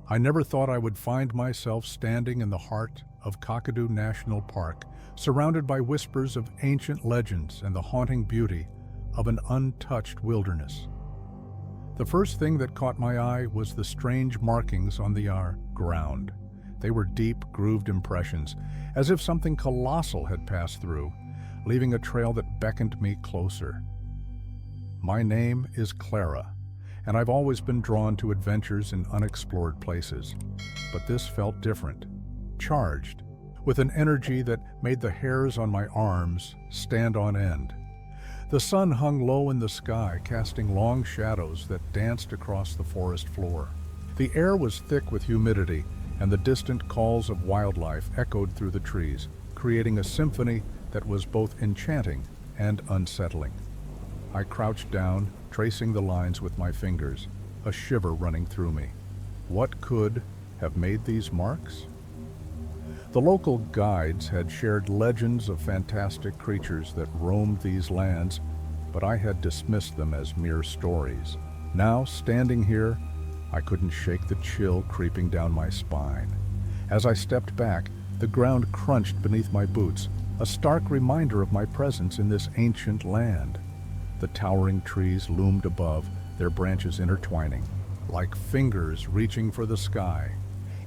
I never thought I would find myself standing in the heart of Kakadu National Park, surrounded by whispers of ancient legends and the haunting beauty of an untouched wilderness. The first thing that caught my eye was the strange markings on the ground. They were deep, grooved impressions, as if something colossal had passed through, leaving a trail that beckoned me closer. My name is Clara, and I've always been drawn to adventures in unexplored places. But this felt different, charged, with an energy that made the hairs on my arms stand on end. The sun hung low in the sky, casting long shadows that danced across the forest floor. The air was thick with humidity, and the distant calls of wildlife echoed through the trees, creating a symphony that was both enchanting and unsettling. I crouched down, tracing the lines with my fingers, a shiver running through me. What could have made these marks? The local guides had shared legends of fantastic creatures that roamed these lands, but I had dismissed them as mere stories. Now, standing here, I couldn't shake the chill creeping down my spine. As I stepped back, the ground crunched beneath my boots, a stark reminder of my presence in this ancient land. The towering trees loomed above, their branches intertwining, like fingers reaching for the sky.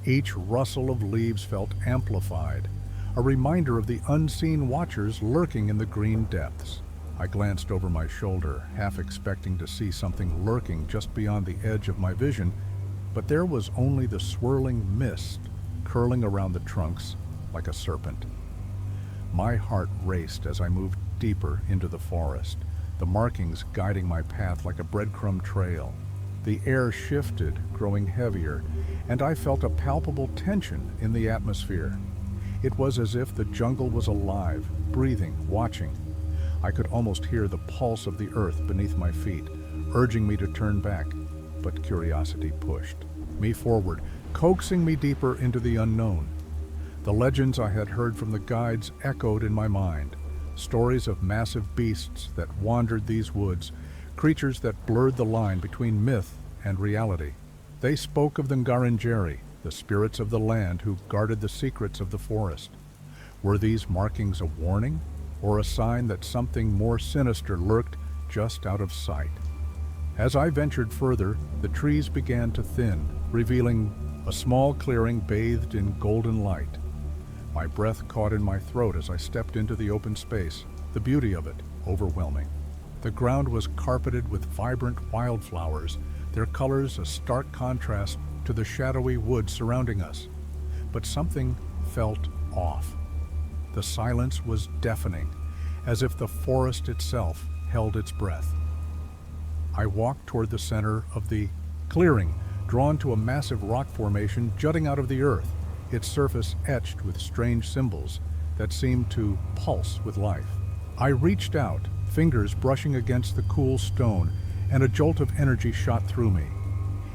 Each rustle of leaves felt amplified, a reminder of the unseen watchers lurking in the green depths. I glanced over my shoulder, half expecting to see something lurking just beyond the edge of my vision, but there was only the swirling mist curling around the trunks like a serpent. My heart raced as I moved deeper into the forest, the markings guiding my path like a breadcrumb trail. The air shifted, growing heavier, and I felt a palpable tension in the atmosphere. It was as if the jungle was alive, breathing, watching. I could almost hear the pulse of the earth beneath my feet, urging me to turn back, but curiosity pushed me forward, coaxing me deeper into the unknown. The legends I had heard from the guides echoed in my mind, stories of massive beasts that wandered these woods, creatures that blurred the line between myth and reality. They spoke of the Ngaranjeri, the spirits of the land who guarded the secrets of the forest. Were these markings a warning, or a sign that something more sinister lurked just out of sight? As I ventured further, the trees began to thin, revealing a small clearing bathed in golden light. My breath caught in my throat as I stepped into the open space, the beauty of it overwhelming. The ground was carpeted with vibrant wildflowers, their colors a stark contrast to the shadowy woods surrounding us. But something felt off. The silence was deafening, as if the forest itself held its breath. I walked toward the center of the clearing, drawn to a massive rock formation jutting out of the earth, its surface etched with strange symbols that seemed to pulse with life. I reached out, fingers brushing against the cool stone, and a jolt of energy shot through me.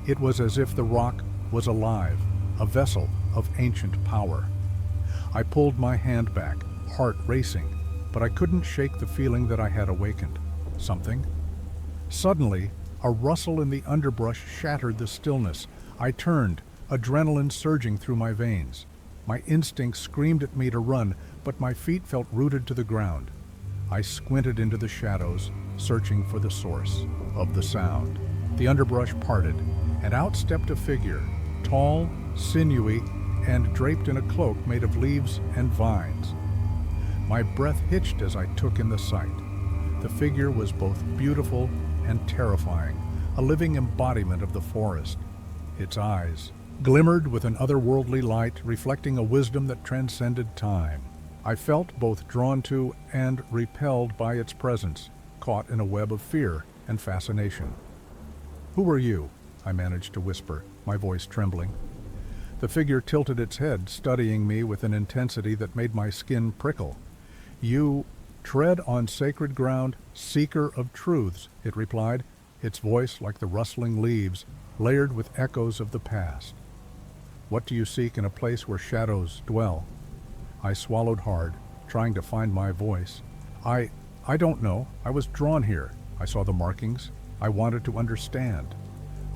It was as if the rock was alive, a vessel of ancient power. I pulled my hand back, heart racing, but I couldn't shake the feeling that I had awakened. Something? Suddenly, a rustle in the underbrush shattered the stillness. I turned, adrenaline surging through my veins. My instinct screamed at me to run, but my feet felt rooted to the ground. I squinted into the shadows, searching for the source of the sound. The underbrush parted, and out stepped a figure, tall, sinewy, and draped in a cloak made of leaves and vines. My breath hitched as I took in the sight. The figure was both beautiful and terrifying, a living embodiment of the forest. Its eyes glimmered with an otherworldly light, reflecting a wisdom that transcended time. I felt both drawn to and repelled by its presence, caught in a web of fear and fascination. "Who are you?" I managed to whisper, my voice trembling. The figure tilted its head, studying me with an intensity that made my skin prickle. "You tread on sacred ground, seeker of truths," it replied, its voice like the rustling leaves, layered with echoes of the past. "What do you seek in a place where shadows dwell?" I swallowed hard, trying to find my voice. I don't know. I was drawn here. I saw the markings. I wanted to understand."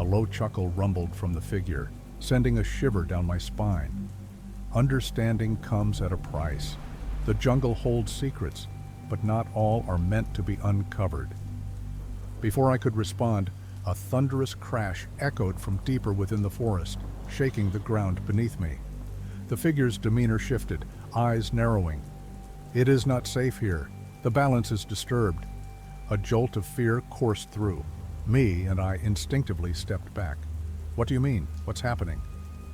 A low chuckle rumbled from the figure. sending a shiver down my spine. Understanding comes at a price. The jungle holds secrets, but not all are meant to be uncovered. Before I could respond, a thunderous crash echoed from deeper within the forest, shaking the ground beneath me. The figure's demeanor shifted, eyes narrowing. "It is not safe here. The balance is disturbed." A jolt of fear coursed through me, and I instinctively stepped back. "What do you mean? What's happening?"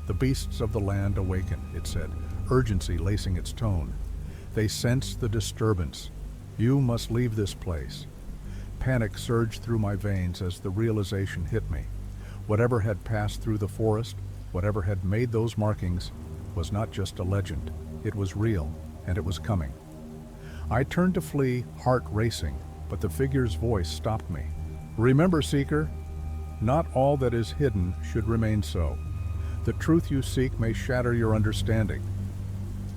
"The beasts of the land awaken," it said, urgency lacing its tone. "They sense the disturbance. You must leave this place." Panic surged through my veins as the realization hit me. Whatever had passed through the forest, whatever had made those markings, was not just a legend. It was real, and it was coming. I turned to flee, heart racing, but the figure's voice stopped me. "Remember, Seeker, not all that is hidden should remain so. The truth you seek may shatter your understanding."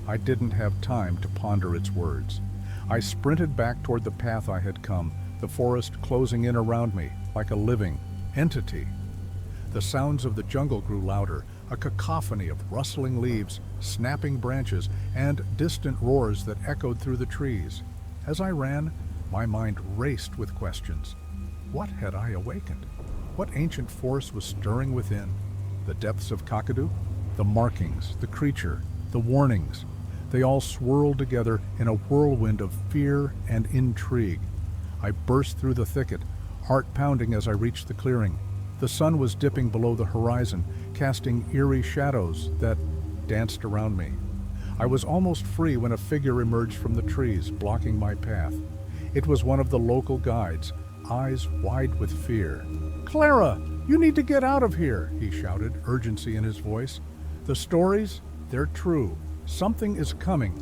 I didn't have time to ponder its words. I sprinted back toward the path I had come, the forest closing in around me like a living entity. The sounds of the jungle grew louder, a cacophony of rustling leaves, snapping branches, and distant roars that echoed through the trees. As I ran, my mind raced with questions. What had I awakened? What ancient force was stirring within? The depths of Kakadu? The markings, the creature, the warnings. They all swirled together in a whirlwind of fear and intrigue. I burst through the thicket, heart pounding as I reached the clearing. The sun was dipping below the horizon, casting eerie shadows that danced around me. I was almost free when a figure emerged from the trees, blocking my path. It was one of the local guides, eyes wide with fear. "Clara, you need to get out of here," he shouted, urgency in his voice. "The stories, they're true. Something is coming."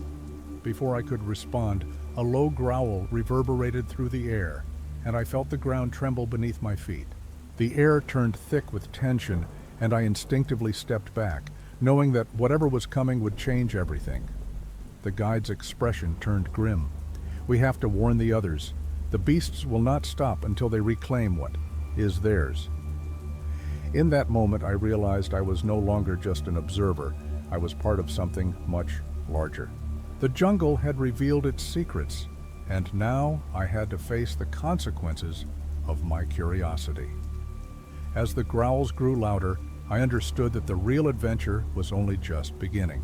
Before I could respond, a low growl reverberated through the air, and I felt the ground tremble beneath my feet. The air turned thick with tension, and I instinctively stepped back, knowing that whatever was coming would change everything. The guide's expression turned grim. "We have to warn the others. The beasts will not stop until they reclaim what is theirs." In that moment, I realized I was no longer just an observer. I was part of something much larger. The jungle had revealed its secrets, and now I had to face the consequences of my curiosity. As the growls grew louder, I understood that the real adventure was only just beginning.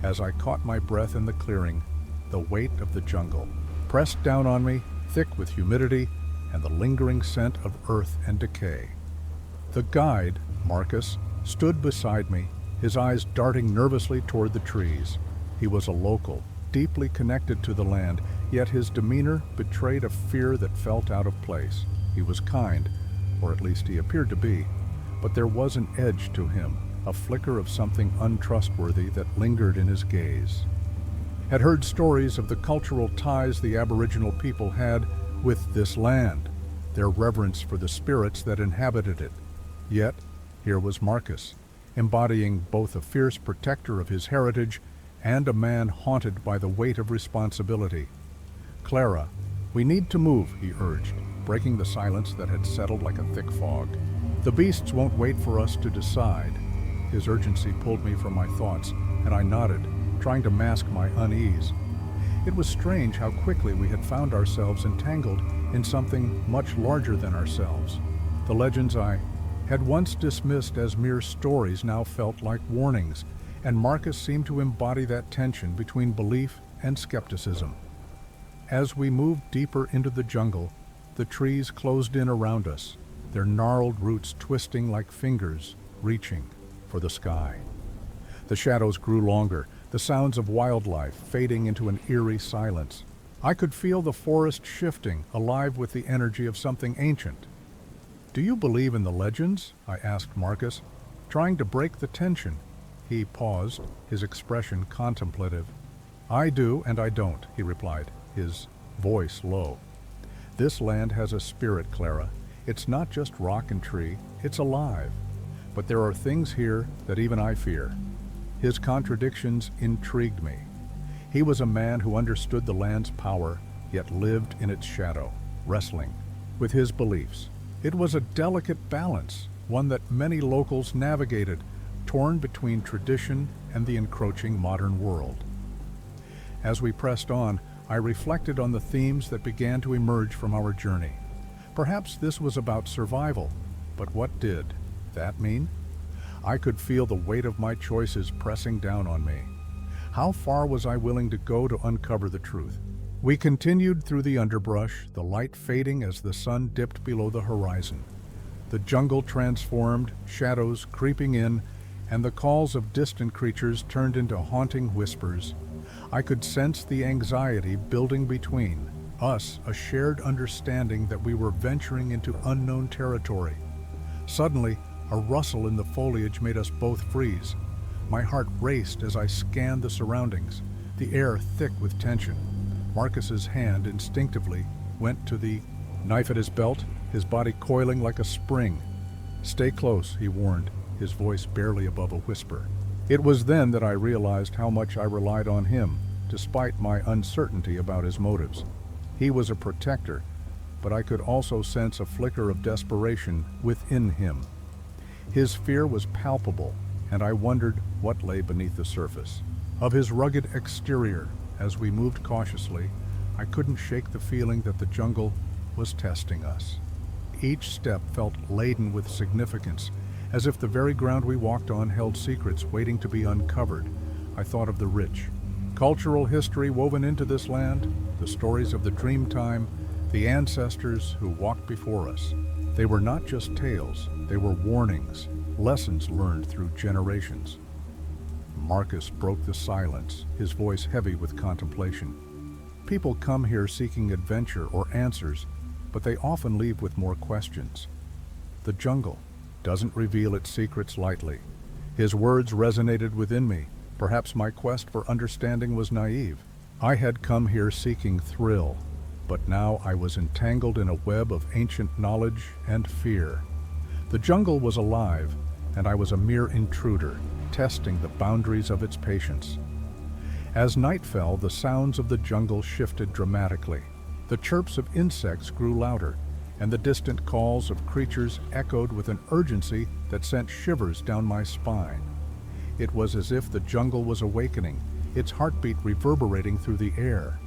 As I caught my breath in the clearing, the weight of the jungle pressed down on me, thick with humidity and the lingering scent of earth and decay. The guide, Marcus, stood beside me, his eyes darting nervously toward the trees. He was a local, deeply connected to the land, yet his demeanor betrayed a fear that felt out of place. He was kind, or at least he appeared to be, but there was an edge to him, a flicker of something untrustworthy that lingered in his gaze. Had heard stories of the cultural ties the Aboriginal people had with this land, their reverence for the spirits that inhabited it. Yet, here was Marcus, embodying both a fierce protector of his heritage and a man haunted by the weight of responsibility. "Clara, we need to move," he urged, breaking the silence that had settled like a thick fog. "The beasts won't wait for us to decide." His urgency pulled me from my thoughts, and I nodded, trying to mask my unease. It was strange how quickly we had found ourselves entangled in something much larger than ourselves. The legends I had once dismissed as mere stories now felt like warnings, and Marcus seemed to embody that tension between belief and skepticism. As we moved deeper into the jungle, the trees closed in around us, their gnarled roots twisting like fingers, reaching for the sky. The shadows grew longer, the sounds of wildlife fading into an eerie silence. I could feel the forest shifting, alive with the energy of something ancient. "Do you believe in the legends?" I asked Marcus, trying to break the tension. He paused, his expression contemplative. "I do and I don't," he replied, his voice low. "This land has a spirit, Clara. It's not just rock and tree, it's alive. But there are things here that even I fear." His contradictions intrigued me. He was a man who understood the land's power, yet lived in its shadow, wrestling with his beliefs. It was a delicate balance, one that many locals navigated, torn between tradition and the encroaching modern world. As we pressed on, I reflected on the themes that began to emerge from our journey. Perhaps this was about survival, but what did that mean? I could feel the weight of my choices pressing down on me. How far was I willing to go to uncover the truth? We continued through the underbrush, the light fading as the sun dipped below the horizon. The jungle transformed, shadows creeping in, and the calls of distant creatures turned into haunting whispers. I could sense the anxiety building between us, a shared understanding that we were venturing into unknown territory. Suddenly, a rustle in the foliage made us both freeze. My heart raced as I scanned the surroundings, the air thick with tension. Marcus's hand instinctively went to the knife at his belt, his body coiling like a spring. "Stay close," he warned, his voice barely above a whisper. It was then that I realized how much I relied on him, despite my uncertainty about his motives. He was a protector, but I could also sense a flicker of desperation within him. His fear was palpable, and I wondered what lay beneath the surface. Of his rugged exterior, as we moved cautiously, I couldn't shake the feeling that the jungle was testing us. Each step felt laden with significance, as if the very ground we walked on held secrets waiting to be uncovered. I thought of the rich cultural history woven into this land, the stories of the Dreamtime, the ancestors who walked before us. They were not just tales, they were warnings, lessons learned through generations. Marcus broke the silence, his voice heavy with contemplation. People come here seeking adventure or answers, but they often leave with more questions. The jungle doesn't reveal its secrets lightly. His words resonated within me. Perhaps my quest for understanding was naive. I had come here seeking thrill, but now I was entangled in a web of ancient knowledge and fear. The jungle was alive, and I was a mere intruder, testing the boundaries of its patience. As night fell, the sounds of the jungle shifted dramatically. The chirps of insects grew louder, and the distant calls of creatures echoed with an urgency that sent shivers down my spine. It was as if the jungle was awakening, its heartbeat reverberating through the air.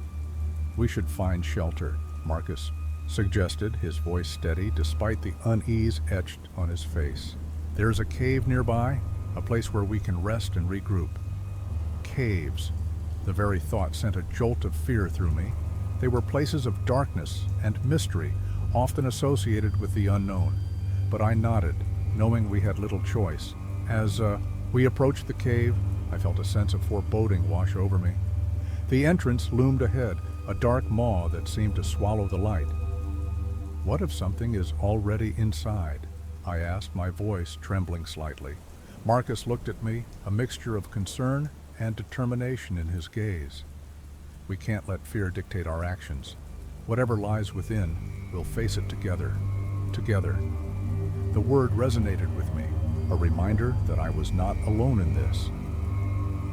"We should find shelter," Marcus suggested, his voice steady despite the unease etched on his face. "There's a cave nearby, a place where we can rest and regroup." Caves. The very thought sent a jolt of fear through me. They were places of darkness and mystery, often associated with the unknown. But I nodded, knowing we had little choice. As we approached the cave, I felt a sense of foreboding wash over me. The entrance loomed ahead, a dark maw that seemed to swallow the light. "What if something is already inside?" I asked, my voice trembling slightly. Marcus looked at me, a mixture of concern and determination in his gaze. "We can't let fear dictate our actions. Whatever lies within, we'll face it together. Together." The word resonated with me, a reminder that I was not alone in this.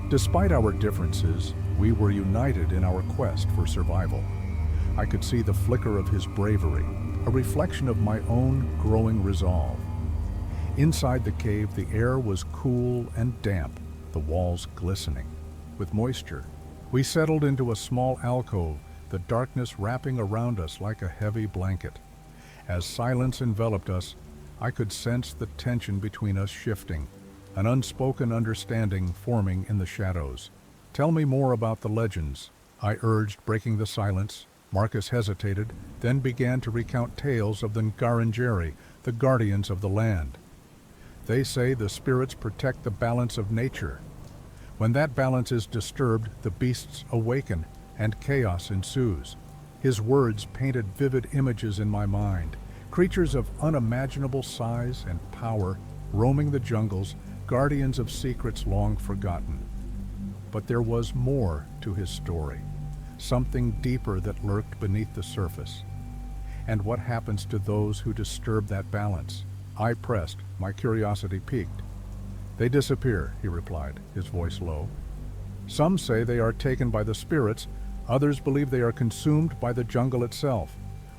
Despite our differences, we were united in our quest for survival. I could see the flicker of his bravery, a reflection of my own growing resolve. Inside the cave, the air was cool and damp, the walls glistening with moisture. We settled into a small alcove, the darkness wrapping around us like a heavy blanket. As silence enveloped us, I could sense the tension between us shifting, an unspoken understanding forming in the shadows. "Tell me more about the legends," I urged, breaking the silence. Marcus hesitated, then began to recount tales of the Ngarangeri, the guardians of the land. "They say the spirits protect the balance of nature. When that balance is disturbed, the beasts awaken, and chaos ensues." His words painted vivid images in my mind, creatures of unimaginable size and power, roaming the jungles, guardians of secrets long forgotten. But there was more to his story, something deeper that lurked beneath the surface. And what happens to those who disturb that balance? I pressed, my curiosity piqued. "They disappear," he replied, his voice low. "Some say they are taken by the spirits, others believe they are consumed by the jungle itself.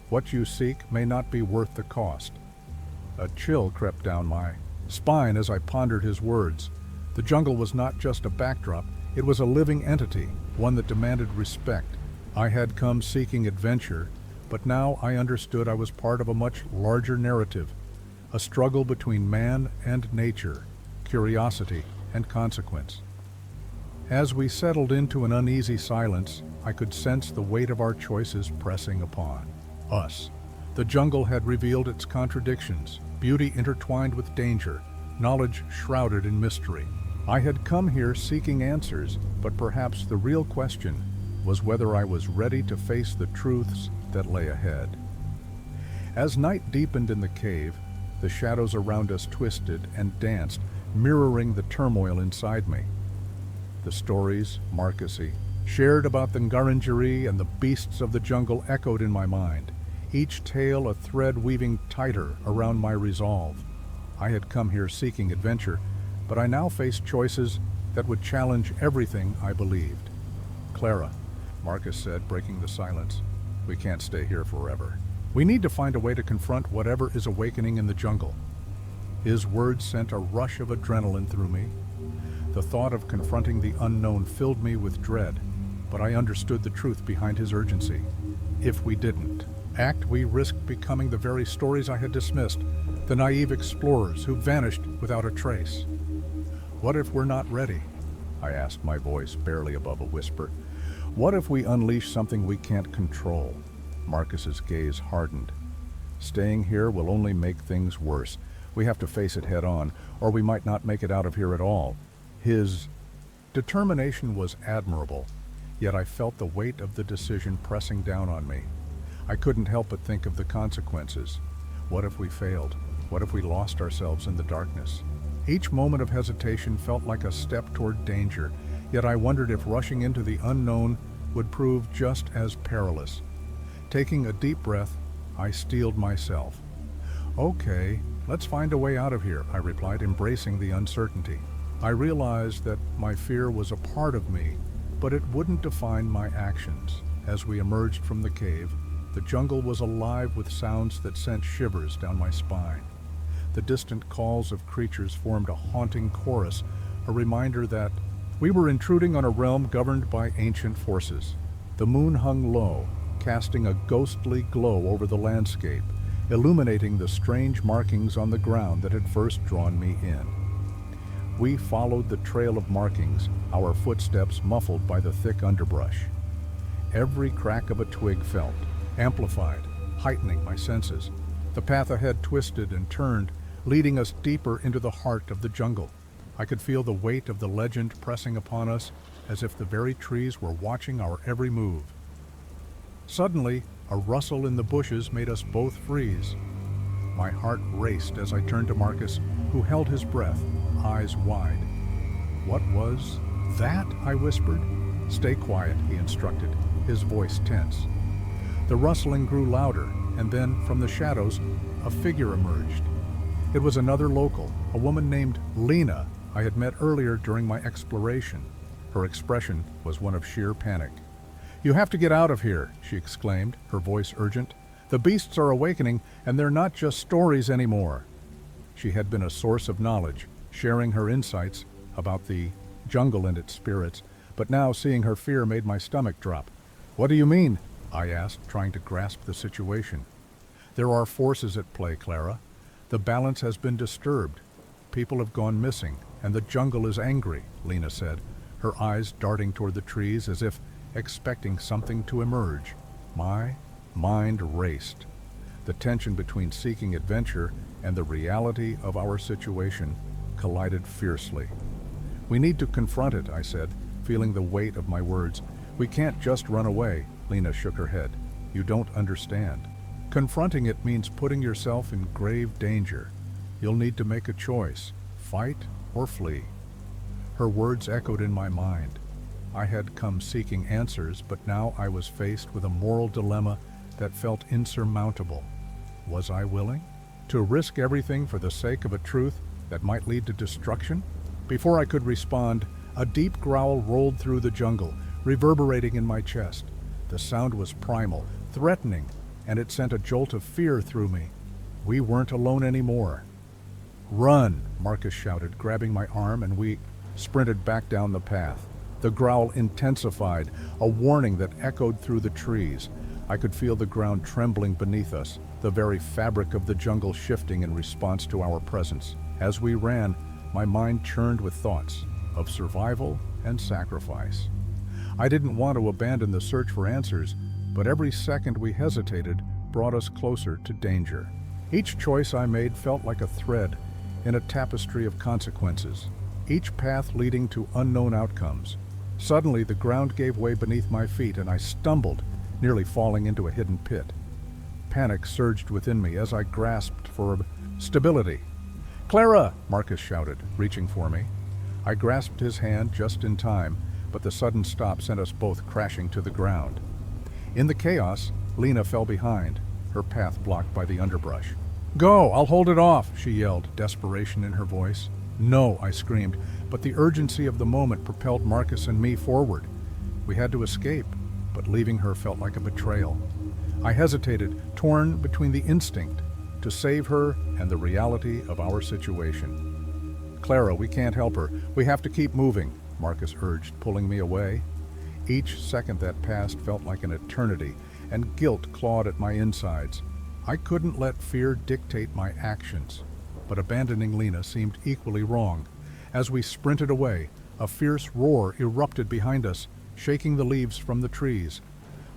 What you seek may not be worth the cost." A chill crept down my spine as I pondered his words. The jungle was not just a backdrop, it was a living entity, one that demanded respect. I had come seeking adventure, but now I understood I was part of a much larger narrative, a struggle between man and nature, curiosity and consequence. As we settled into an uneasy silence, I could sense the weight of our choices pressing upon us. The jungle had revealed its contradictions, beauty intertwined with danger, knowledge shrouded in mystery. I had come here seeking answers, but perhaps the real question was whether I was ready to face the truths that lay ahead. As night deepened in the cave, the shadows around us twisted and danced, mirroring the turmoil inside me. The stories Marcus shared about the Ngarangiri and the beasts of the jungle echoed in my mind, each tale a thread weaving tighter around my resolve. I had come here seeking adventure, but I now faced choices that would challenge everything I believed. "Clara," Marcus said, breaking the silence, "we can't stay here forever. We need to find a way to confront whatever is awakening in the jungle." His words sent a rush of adrenaline through me. The thought of confronting the unknown filled me with dread, but I understood the truth behind his urgency. If we didn't act, we risked becoming the very stories I had dismissed, the naive explorers who vanished without a trace. "What if we're not ready?" I asked, my voice barely above a whisper. "What if we unleash something we can't control?" Marcus's gaze hardened. "Staying here will only make things worse. We have to face it head on, or we might not make it out of here at all." His determination was admirable, yet I felt the weight of the decision pressing down on me. I couldn't help but think of the consequences. What if we failed? What if we lost ourselves in the darkness? Each moment of hesitation felt like a step toward danger, yet I wondered if rushing into the unknown would prove just as perilous. Taking a deep breath, I steeled myself. "Okay, let's find a way out of here," I replied, embracing the uncertainty. I realized that my fear was a part of me, but it wouldn't define my actions. As we emerged from the cave, the jungle was alive with sounds that sent shivers down my spine. The distant calls of creatures formed a haunting chorus, a reminder that we were intruding on a realm governed by ancient forces. The moon hung low, casting a ghostly glow over the landscape, illuminating the strange markings on the ground that had first drawn me in. We followed the trail of markings, our footsteps muffled by the thick underbrush. Every crack of a twig felt, amplified, heightening my senses. The path ahead twisted and turned, leading us deeper into the heart of the jungle. I could feel the weight of the legend pressing upon us, as if the very trees were watching our every move. Suddenly, a rustle in the bushes made us both freeze. My heart raced as I turned to Marcus, who held his breath, eyes wide. "What was that?" I whispered. "Stay quiet," he instructed, his voice tense. The rustling grew louder, and then, from the shadows, a figure emerged. It was another local, a woman named Lena I had met earlier during my exploration. Her expression was one of sheer panic. "You have to get out of here," she exclaimed, her voice urgent. "The beasts are awakening, and they're not just stories anymore." She had been a source of knowledge, sharing her insights about the jungle and its spirits, but now seeing her fear made my stomach drop. "What do you mean?" I asked, trying to grasp the situation. "There are forces at play, Clara. The balance has been disturbed. People have gone missing, and the jungle is angry," Lena said, her eyes darting toward the trees as if expecting something to emerge. My mind raced. The tension between seeking adventure and the reality of our situation collided fiercely. "We need to confront it," I said, feeling the weight of my words. "We can't just run away." Lena shook her head. "You don't understand. Confronting it means putting yourself in grave danger. You'll need to make a choice, fight or flee." Her words echoed in my mind. I had come seeking answers, but now I was faced with a moral dilemma that felt insurmountable. Was I willing to risk everything for the sake of a truth that might lead to destruction? Before I could respond, a deep growl rolled through the jungle, reverberating in my chest. The sound was primal, threatening, and it sent a jolt of fear through me. We weren't alone anymore. "Run!" Marcus shouted, grabbing my arm, and we sprinted back down the path. The growl intensified, a warning that echoed through the trees. I could feel the ground trembling beneath us, the very fabric of the jungle shifting in response to our presence. As we ran, my mind churned with thoughts of survival and sacrifice. I didn't want to abandon the search for answers, but every second we hesitated brought us closer to danger. Each choice I made felt like a thread in a tapestry of consequences, each path leading to unknown outcomes. Suddenly, the ground gave way beneath my feet and I stumbled, nearly falling into a hidden pit. Panic surged within me as I grasped for stability. "Clara!" Marcus shouted, reaching for me. I grasped his hand just in time, but the sudden stop sent us both crashing to the ground. In the chaos, Lena fell behind, her path blocked by the underbrush. "Go, I'll hold it off," she yelled, desperation in her voice. "No," I screamed, but the urgency of the moment propelled Marcus and me forward. We had to escape, but leaving her felt like a betrayal. I hesitated, torn between the instinct to save her and the reality of our situation. "Clara, we can't help her. We have to keep moving," Marcus urged, pulling me away. Each second that passed felt like an eternity, and guilt clawed at my insides. I couldn't let fear dictate my actions, but abandoning Lena seemed equally wrong. As we sprinted away, a fierce roar erupted behind us, shaking the leaves from the trees.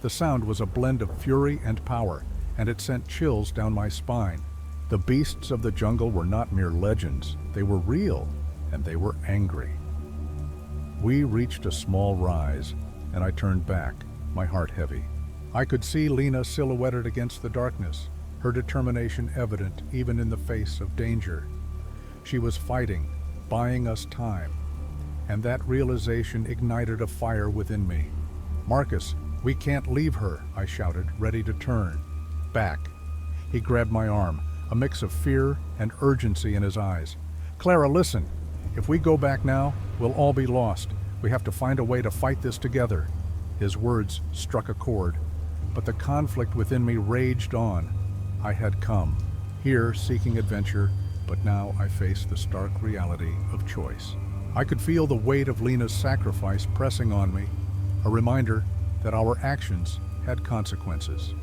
The sound was a blend of fury and power, and it sent chills down my spine. The beasts of the jungle were not mere legends. They were real, and they were angry. We reached a small rise, and I turned back, my heart heavy. I could see Lena silhouetted against the darkness, her determination evident even in the face of danger. She was fighting, buying us time, and that realization ignited a fire within me. "Marcus, we can't leave her," I shouted, ready to turn. "Back." He grabbed my arm, a mix of fear and urgency in his eyes. "Clara, listen. If we go back now, we'll all be lost. We have to find a way to fight this together." His words struck a chord, but the conflict within me raged on. I had come, here seeking adventure, but now I faced the stark reality of choice. I could feel the weight of Lena's sacrifice pressing on me, a reminder that our actions had consequences.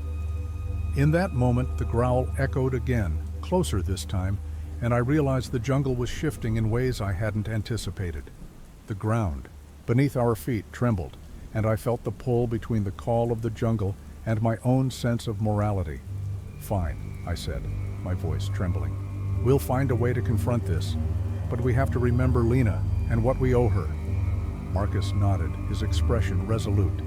In that moment, the growl echoed again, closer this time, and I realized the jungle was shifting in ways I hadn't anticipated. The ground beneath our feet trembled, and I felt the pull between the call of the jungle and my own sense of morality. "Fine," I said, my voice trembling. "We'll find a way to confront this, but we have to remember Lena and what we owe her." Marcus nodded, his expression resolute.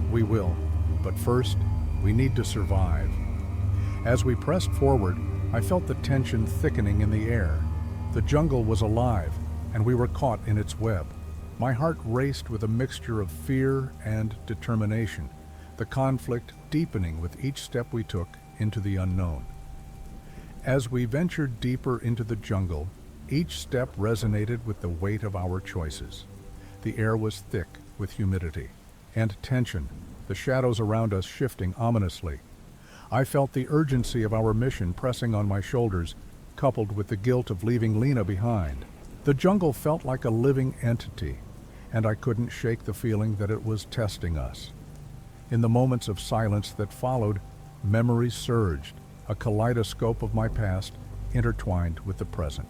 "We will, but first, we need to survive." As we pressed forward, I felt the tension thickening in the air. The jungle was alive, and we were caught in its web. My heart raced with a mixture of fear and determination, the conflict deepening with each step we took into the unknown. As we ventured deeper into the jungle, each step resonated with the weight of our choices. The air was thick with humidity and tension, the shadows around us shifting ominously. I felt the urgency of our mission pressing on my shoulders, coupled with the guilt of leaving Lena behind. The jungle felt like a living entity, and I couldn't shake the feeling that it was testing us. In the moments of silence that followed, memories surged, a kaleidoscope of my past intertwined with the present.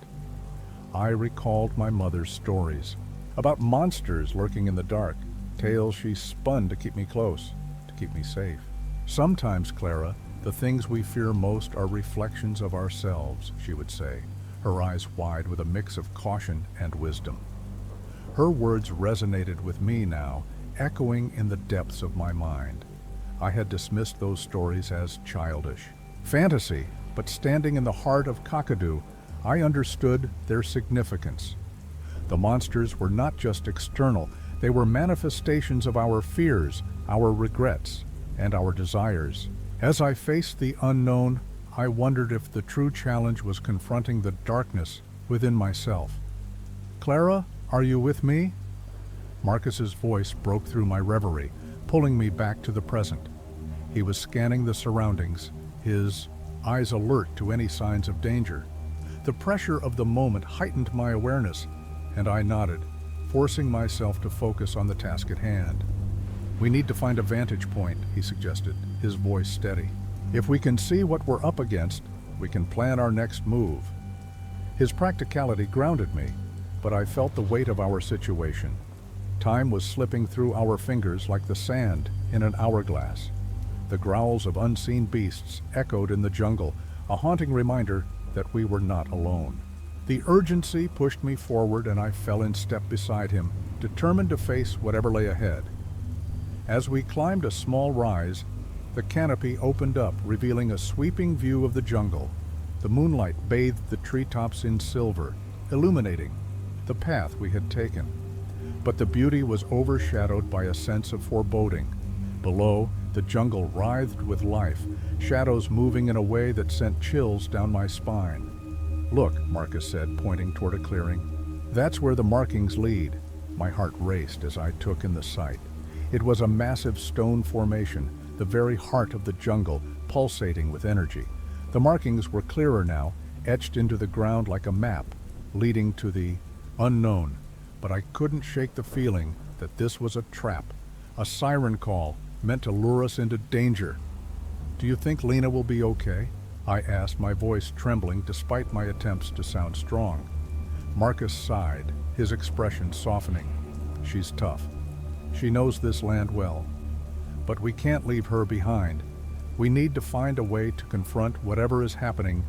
I recalled my mother's stories about monsters lurking in the dark, tales she spun to keep me close, to keep me safe. "Sometimes, Clara, the things we fear most are reflections of ourselves," she would say, her eyes wide with a mix of caution and wisdom. Her words resonated with me now, echoing in the depths of my mind. I had dismissed those stories as childish. Fantasy, but standing in the heart of Kakadu, I understood their significance. The monsters were not just external, they were manifestations of our fears, our regrets, and our desires. As I faced the unknown, I wondered if the true challenge was confronting the darkness within myself. "Clara, are you with me?" Marcus's voice broke through my reverie, pulling me back to the present. He was scanning the surroundings, his eyes alert to any signs of danger. The pressure of the moment heightened my awareness, and I nodded, forcing myself to focus on the task at hand. "We need to find a vantage point," he suggested, his voice steady. "If we can see what we're up against, we can plan our next move." His practicality grounded me, but I felt the weight of our situation. Time was slipping through our fingers like the sand in an hourglass. The growls of unseen beasts echoed in the jungle, a haunting reminder that we were not alone. The urgency pushed me forward, and I fell in step beside him, determined to face whatever lay ahead. As we climbed a small rise, the canopy opened up, revealing a sweeping view of the jungle. The moonlight bathed the treetops in silver, illuminating the path we had taken. But the beauty was overshadowed by a sense of foreboding. Below, the jungle writhed with life, shadows moving in a way that sent chills down my spine. "Look," Marcus said, pointing toward a clearing. "That's where the markings lead." My heart raced as I took in the sight. It was a massive stone formation, the very heart of the jungle, pulsating with energy. The markings were clearer now, etched into the ground like a map, leading to the unknown. But I couldn't shake the feeling that this was a trap, a siren call meant to lure us into danger. "Do you think Lena will be okay?" I asked, my voice trembling despite my attempts to sound strong. Marcus sighed, his expression softening. "She's tough. She knows this land well. But we can't leave her behind. We need to find a way to confront whatever is happening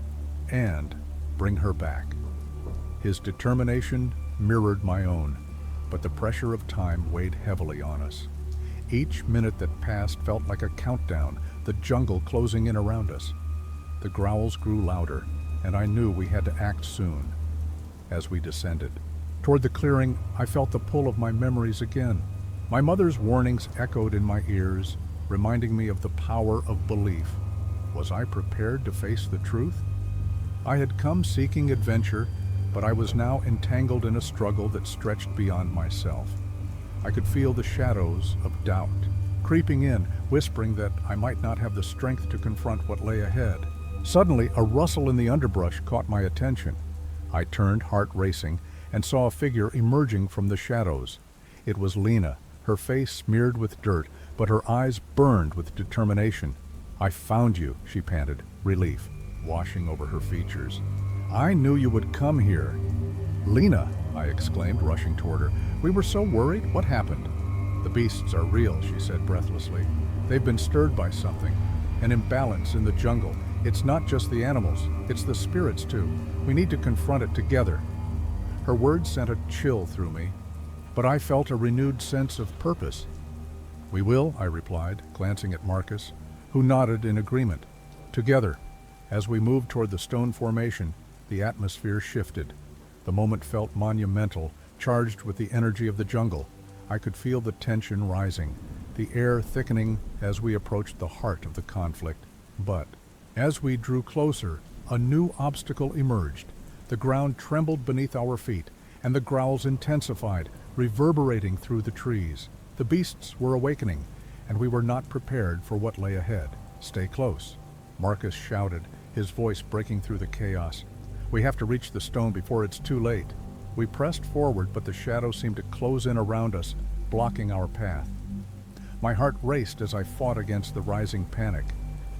and bring her back." His determination mirrored my own, but the pressure of time weighed heavily on us. Each minute that passed felt like a countdown, the jungle closing in around us. The growls grew louder, and I knew we had to act soon. As we descended toward the clearing, I felt the pull of my memories again. My mother's warnings echoed in my ears, reminding me of the power of belief. Was I prepared to face the truth? I had come seeking adventure, but I was now entangled in a struggle that stretched beyond myself. I could feel the shadows of doubt creeping in, whispering that I might not have the strength to confront what lay ahead. Suddenly, a rustle in the underbrush caught my attention. I turned, heart racing, and saw a figure emerging from the shadows. It was Lena, her face smeared with dirt, but her eyes burned with determination. "I found you," she panted, relief washing over her features. "I knew you would come here." "Lena," I exclaimed, rushing toward her. "We were so worried. What happened?" "The beasts are real," she said breathlessly. "They've been stirred by something, an imbalance in the jungle. It's not just the animals, it's the spirits too. We need to confront it together." Her words sent a chill through me, but I felt a renewed sense of purpose. "We will," I replied, glancing at Marcus, who nodded in agreement. Together, as we moved toward the stone formation, the atmosphere shifted. The moment felt monumental, charged with the energy of the jungle. I could feel the tension rising, the air thickening as we approached the heart of the conflict. But as we drew closer, a new obstacle emerged. The ground trembled beneath our feet, and the growls intensified, reverberating through the trees. The beasts were awakening, and we were not prepared for what lay ahead. "Stay close," Marcus shouted, his voice breaking through the chaos. "We have to reach the stone before it's too late." We pressed forward, but the shadows seemed to close in around us, blocking our path. My heart raced as I fought against the rising panic.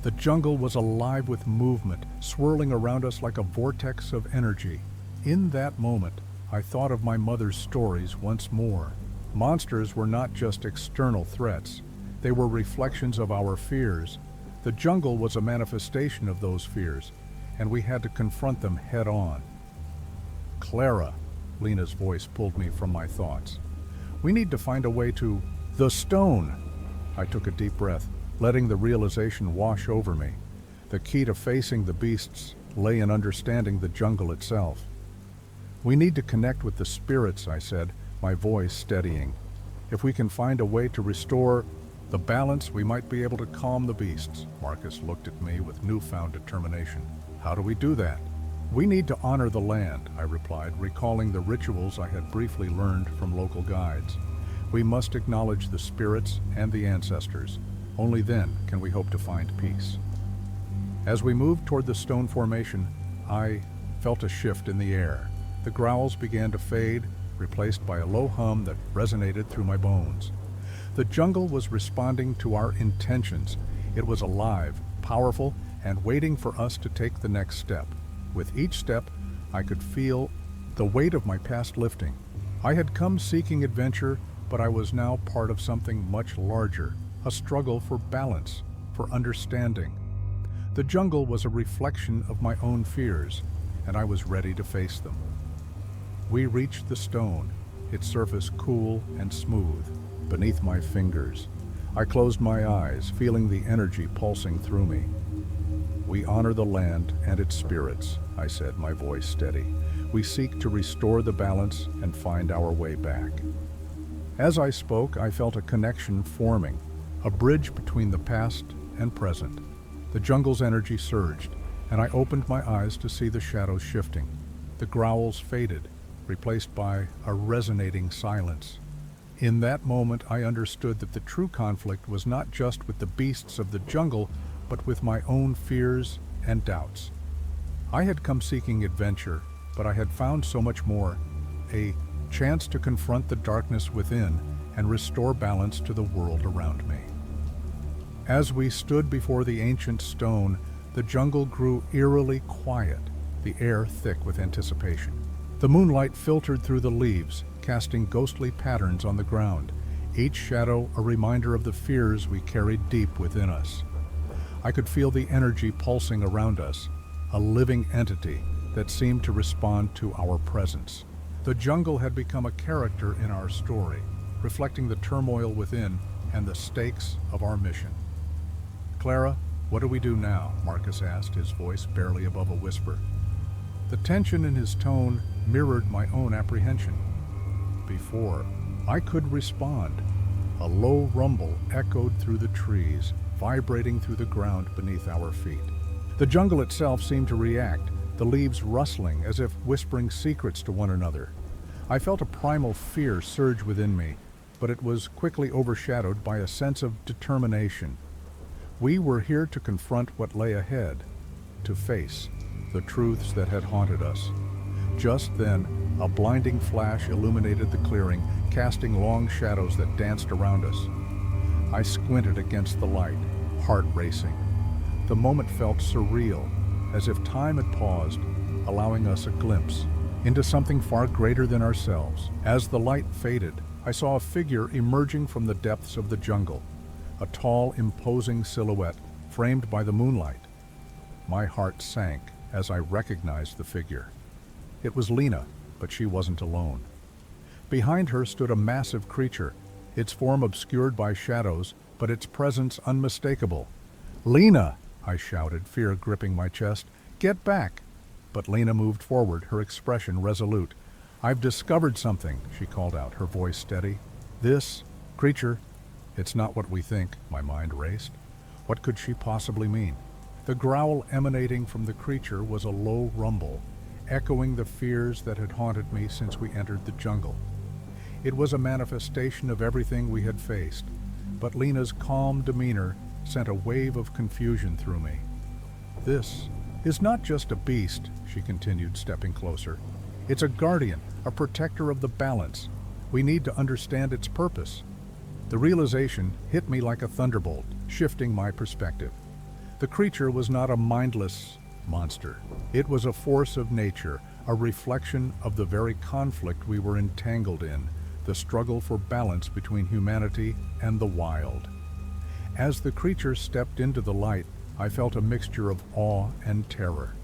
The jungle was alive with movement, swirling around us like a vortex of energy. In that moment, I thought of my mother's stories once more. Monsters were not just external threats. They were reflections of our fears. The jungle was a manifestation of those fears, and we had to confront them head on. "Clara," Lena's voice pulled me from my thoughts. "We need to find a way to the stone." I took a deep breath, letting the realization wash over me. The key to facing the beasts lay in understanding the jungle itself. "We need to connect with the spirits," I said, my voice steadying. "If we can find a way to restore the balance, we might be able to calm the beasts." Marcus looked at me with newfound determination. "How do we do that?" "We need to honor the land," I replied, recalling the rituals I had briefly learned from local guides. "We must acknowledge the spirits and the ancestors. Only then can we hope to find peace." As we moved toward the stone formation, I felt a shift in the air. The growls began to fade, replaced by a low hum that resonated through my bones. The jungle was responding to our intentions. It was alive, powerful, and waiting for us to take the next step. With each step, I could feel the weight of my past lifting. I had come seeking adventure, but I was now part of something much larger, a struggle for balance, for understanding. The jungle was a reflection of my own fears, and I was ready to face them. We reached the stone, its surface cool and smooth, beneath my fingers. I closed my eyes, feeling the energy pulsing through me. "We honor the land and its spirits," I said, my voice steady. "We seek to restore the balance and find our way back." As I spoke, I felt a connection forming, a bridge between the past and present. The jungle's energy surged, and I opened my eyes to see the shadows shifting. The growls faded, replaced by a resonating silence. In that moment, I understood that the true conflict was not just with the beasts of the jungle, but with my own fears and doubts. I had come seeking adventure, but I had found so much more, a chance to confront the darkness within and restore balance to the world around me. As we stood before the ancient stone, the jungle grew eerily quiet, the air thick with anticipation. The moonlight filtered through the leaves, casting ghostly patterns on the ground, each shadow a reminder of the fears we carried deep within us. I could feel the energy pulsing around us, a living entity that seemed to respond to our presence. The jungle had become a character in our story, reflecting the turmoil within and the stakes of our mission. "Clara, what do we do now?" Marcus asked, his voice barely above a whisper. The tension in his tone mirrored my own apprehension. Before I could respond, a low rumble echoed through the trees, vibrating through the ground beneath our feet. The jungle itself seemed to react, the leaves rustling as if whispering secrets to one another. I felt a primal fear surge within me, but it was quickly overshadowed by a sense of determination. We were here to confront what lay ahead, to face the truths that had haunted us. Just then, a blinding flash illuminated the clearing, casting long shadows that danced around us. I squinted against the light, heart racing. The moment felt surreal, as if time had paused, allowing us a glimpse into something far greater than ourselves. As the light faded, I saw a figure emerging from the depths of the jungle, a tall, imposing silhouette framed by the moonlight. My heart sank as I recognized the figure. It was Lena, but she wasn't alone. Behind her stood a massive creature, its form obscured by shadows, but its presence unmistakable. "Lena!" I shouted, fear gripping my chest. "Get back!" But Lena moved forward, her expression resolute. "I've discovered something," she called out, her voice steady. "This creature, it's not what we think," my mind raced. What could she possibly mean? The growl emanating from the creature was a low rumble, echoing the fears that had haunted me since we entered the jungle. It was a manifestation of everything we had faced, but Lena's calm demeanor sent a wave of confusion through me. "This is not just a beast," she continued, stepping closer. "It's a guardian, a protector of the balance. We need to understand its purpose." The realization hit me like a thunderbolt, shifting my perspective. The creature was not a mindless monster. It was a force of nature, a reflection of the very conflict we were entangled in, the struggle for balance between humanity and the wild. As the creature stepped into the light, I felt a mixture of awe and terror.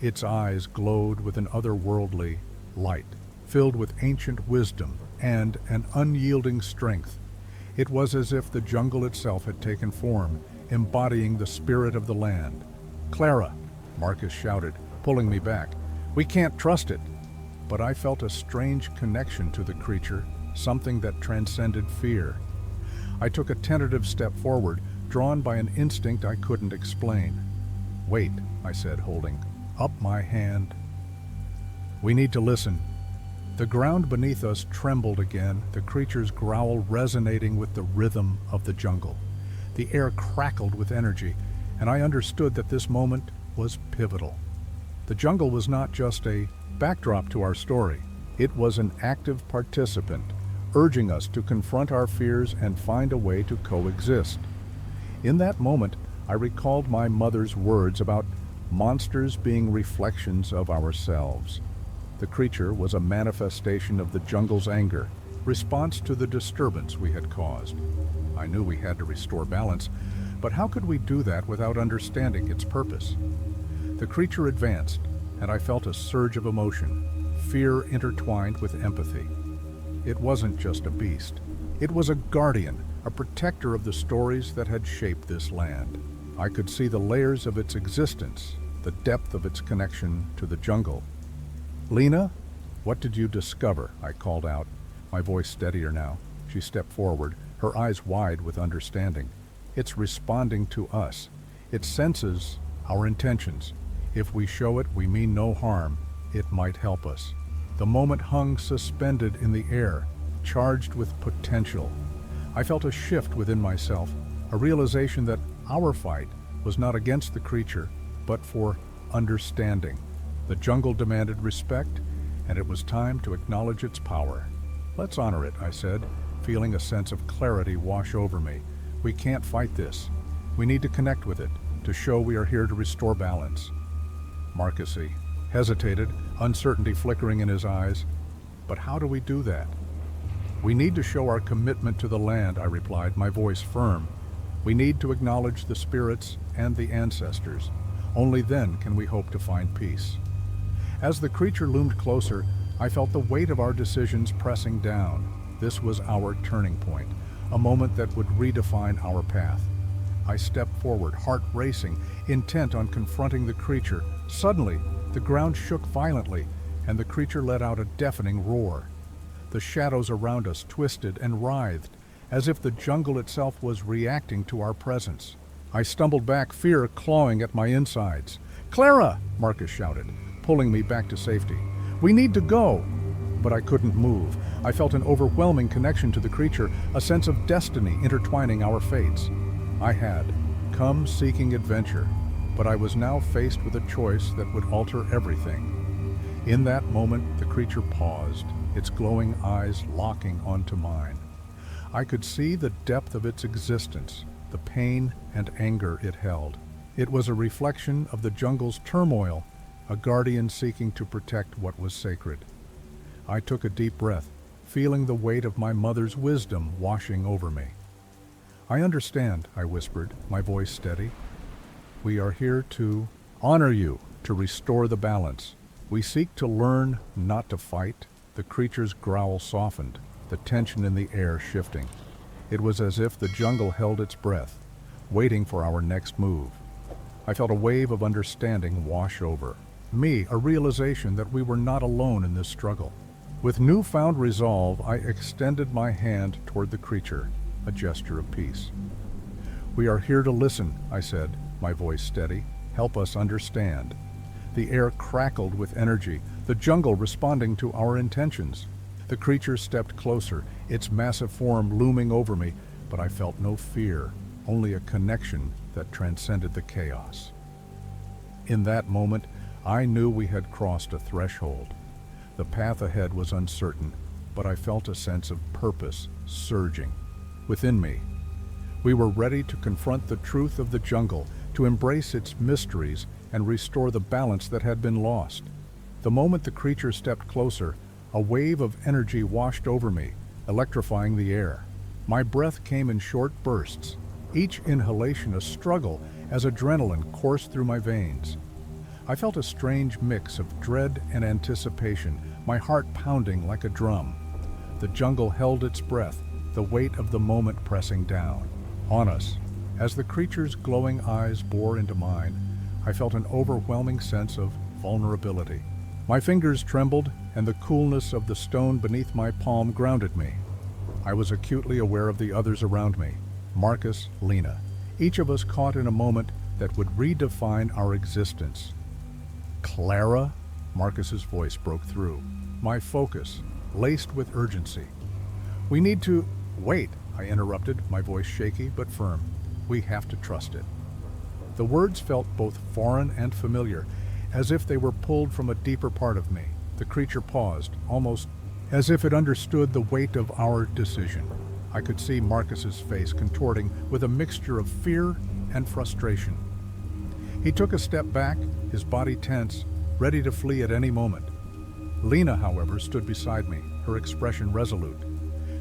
Its eyes glowed with an otherworldly light, filled with ancient wisdom and an unyielding strength. It was as if the jungle itself had taken form, embodying the spirit of the land. "Clara!" Marcus shouted, pulling me back. "We can't trust it." But I felt a strange connection to the creature, something that transcended fear. I took a tentative step forward, drawn by an instinct I couldn't explain. "Wait," I said, holding up my hand. "We need to listen." The ground beneath us trembled again, the creature's growl resonating with the rhythm of the jungle. The air crackled with energy, and I understood that this moment was pivotal. The jungle was not just a backdrop to our story. It was an active participant, urging us to confront our fears and find a way to coexist. In that moment, I recalled my mother's words about monsters being reflections of ourselves. The creature was a manifestation of the jungle's anger, response to the disturbance we had caused. I knew we had to restore balance, but how could we do that without understanding its purpose? The creature advanced, and I felt a surge of emotion, fear intertwined with empathy. It wasn't just a beast. It was a guardian, a protector of the stories that had shaped this land. I could see the layers of its existence, the depth of its connection to the jungle. "Lena, what did you discover?" I called out, my voice steadier now. She stepped forward, her eyes wide with understanding. "It's responding to us. It senses our intentions. If we show it we mean no harm, it might help us." The moment hung suspended in the air, charged with potential. I felt a shift within myself, a realization that our fight was not against the creature, but for understanding. The jungle demanded respect, and it was time to acknowledge its power. "Let's honor it," I said, feeling a sense of clarity wash over me. "We can't fight this. We need to connect with it, to show we are here to restore balance." Marcus hesitated, uncertainty flickering in his eyes. "But how do we do that?" "We need to show our commitment to the land," I replied, my voice firm. "We need to acknowledge the spirits and the ancestors. Only then can we hope to find peace." As the creature loomed closer, I felt the weight of our decisions pressing down. This was our turning point, a moment that would redefine our path. I stepped forward, heart racing, intent on confronting the creature. Suddenly, the ground shook violently, and the creature let out a deafening roar. The shadows around us twisted and writhed, as if the jungle itself was reacting to our presence. I stumbled back, fear clawing at my insides. "Clara!" Marcus shouted, pulling me back to safety. "We need to go!" But I couldn't move. I felt an overwhelming connection to the creature, a sense of destiny intertwining our fates. I had come seeking adventure, but I was now faced with a choice that would alter everything. In that moment, the creature paused, its glowing eyes locking onto mine. I could see the depth of its existence, the pain and anger it held. It was a reflection of the jungle's turmoil, a guardian seeking to protect what was sacred. I took a deep breath, feeling the weight of my mother's wisdom washing over me. "I understand," I whispered, my voice steady. "We are here to honor you, to restore the balance. We seek to learn, not to fight." The creature's growl softened, the tension in the air shifting. It was as if the jungle held its breath, waiting for our next move. I felt a wave of understanding wash over me, a realization that we were not alone in this struggle. With newfound resolve, I extended my hand toward the creature, a gesture of peace. "We are here to listen," I said, my voice steady. "Help us understand." The air crackled with energy, the jungle responding to our intentions. The creature stepped closer, its massive form looming over me, but I felt no fear, only a connection that transcended the chaos. In that moment, I knew we had crossed a threshold. The path ahead was uncertain, but I felt a sense of purpose surging within me. We were ready to confront the truth of the jungle, to embrace its mysteries and restore the balance that had been lost. The moment the creature stepped closer, a wave of energy washed over me, electrifying the air. My breath came in short bursts, each inhalation a struggle as adrenaline coursed through my veins. I felt a strange mix of dread and anticipation, my heart pounding like a drum. The jungle held its breath, the weight of the moment pressing down on us. As the creature's glowing eyes bore into mine, I felt an overwhelming sense of vulnerability. My fingers trembled, and the coolness of the stone beneath my palm grounded me. I was acutely aware of the others around me, Marcus, Lena, each of us caught in a moment that would redefine our existence. "Clara?" Marcus's voice broke through, my focus laced with urgency. "We need to—" "Wait," I interrupted, my voice shaky but firm. "We have to trust it." The words felt both foreign and familiar, as if they were pulled from a deeper part of me. The creature paused, almost as if it understood the weight of our decision. I could see Marcus's face contorting with a mixture of fear and frustration. He took a step back, his body tense, ready to flee at any moment. Lena, however, stood beside me, her expression resolute.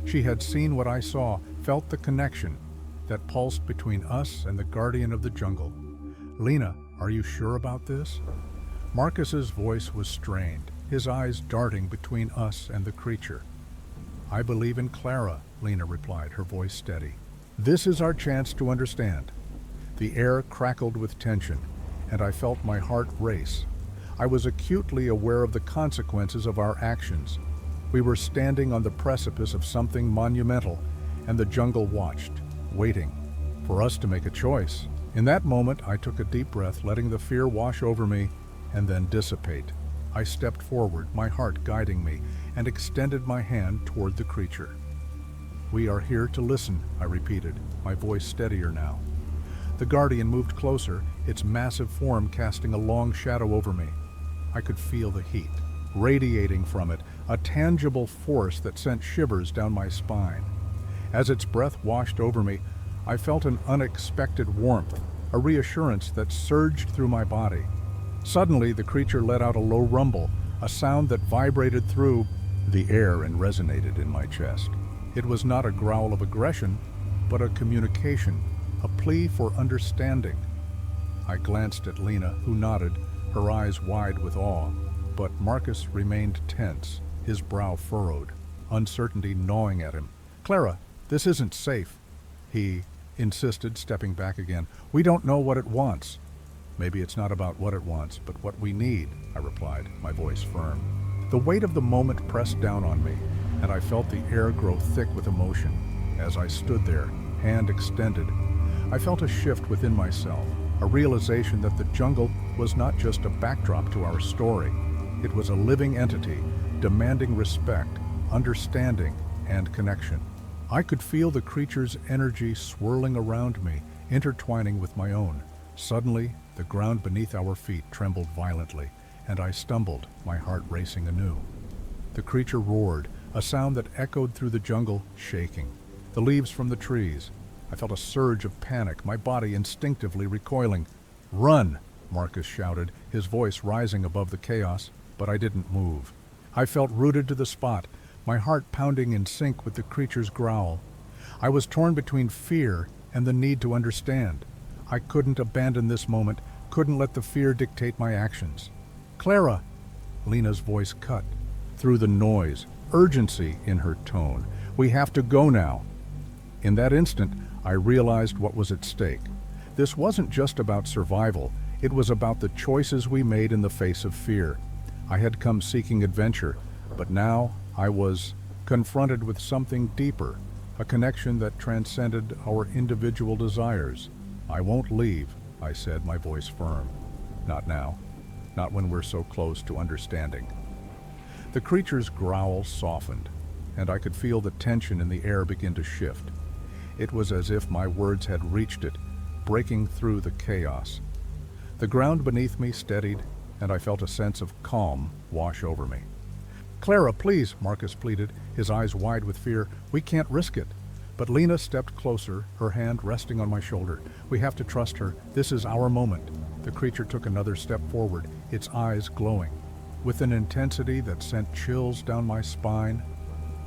She had seen what I saw, felt the connection that pulsed between us and the guardian of the jungle. "Lena, are you sure about this?" Marcus's voice was strained, his eyes darting between us and the creature. "I believe in Clara," Lena replied, her voice steady. "This is our chance to understand." The air crackled with tension, and I felt my heart race. I was acutely aware of the consequences of our actions. We were standing on the precipice of something monumental, and the jungle watched, waiting for us to make a choice. In that moment, I took a deep breath, letting the fear wash over me and then dissipate. I stepped forward, my heart guiding me, and extended my hand toward the creature. "We are here to listen," I repeated, my voice steadier now. The guardian moved closer, its massive form casting a long shadow over me. I could feel the heat, radiating from it, a tangible force that sent shivers down my spine. As its breath washed over me, I felt an unexpected warmth, a reassurance that surged through my body. Suddenly, the creature let out a low rumble, a sound that vibrated through the air and resonated in my chest. It was not a growl of aggression, but a communication, a plea for understanding. I glanced at Lena, who nodded, her eyes wide with awe, but Marcus remained tense, his brow furrowed, uncertainty gnawing at him. "Clara, this isn't safe," he insisted, stepping back again. "We don't know what it wants." "Maybe it's not about what it wants, but what we need," I replied, my voice firm. The weight of the moment pressed down on me, and I felt the air grow thick with emotion. As I stood there, hand extended, I felt a shift within myself, a realization that the jungle was not just a backdrop to our story. It was a living entity, demanding respect, understanding, and connection. I could feel the creature's energy swirling around me, intertwining with my own. Suddenly, the ground beneath our feet trembled violently, and I stumbled, my heart racing anew. The creature roared, a sound that echoed through the jungle, shaking the leaves from the trees. I felt a surge of panic, my body instinctively recoiling. "Run!" Marcus shouted, his voice rising above the chaos, but I didn't move. I felt rooted to the spot, my heart pounding in sync with the creature's growl. I was torn between fear and the need to understand. I couldn't abandon this moment, couldn't let the fear dictate my actions. "Clara!" Lena's voice cut through the noise, urgency in her tone. "We have to go now." In that instant, I realized what was at stake. This wasn't just about survival, it was about the choices we made in the face of fear. I had come seeking adventure, but now I was confronted with something deeper, a connection that transcended our individual desires. "I won't leave," I said, my voice firm. "Not now. Not when we're so close to understanding." The creature's growl softened, and I could feel the tension in the air begin to shift. It was as if my words had reached it, breaking through the chaos. The ground beneath me steadied, and I felt a sense of calm wash over me. "Clara, please," Marcus pleaded, his eyes wide with fear. "We can't risk it." But Lena stepped closer, her hand resting on my shoulder. "We have to trust her. This is our moment." The creature took another step forward, its eyes glowing, with an intensity that sent chills down my spine.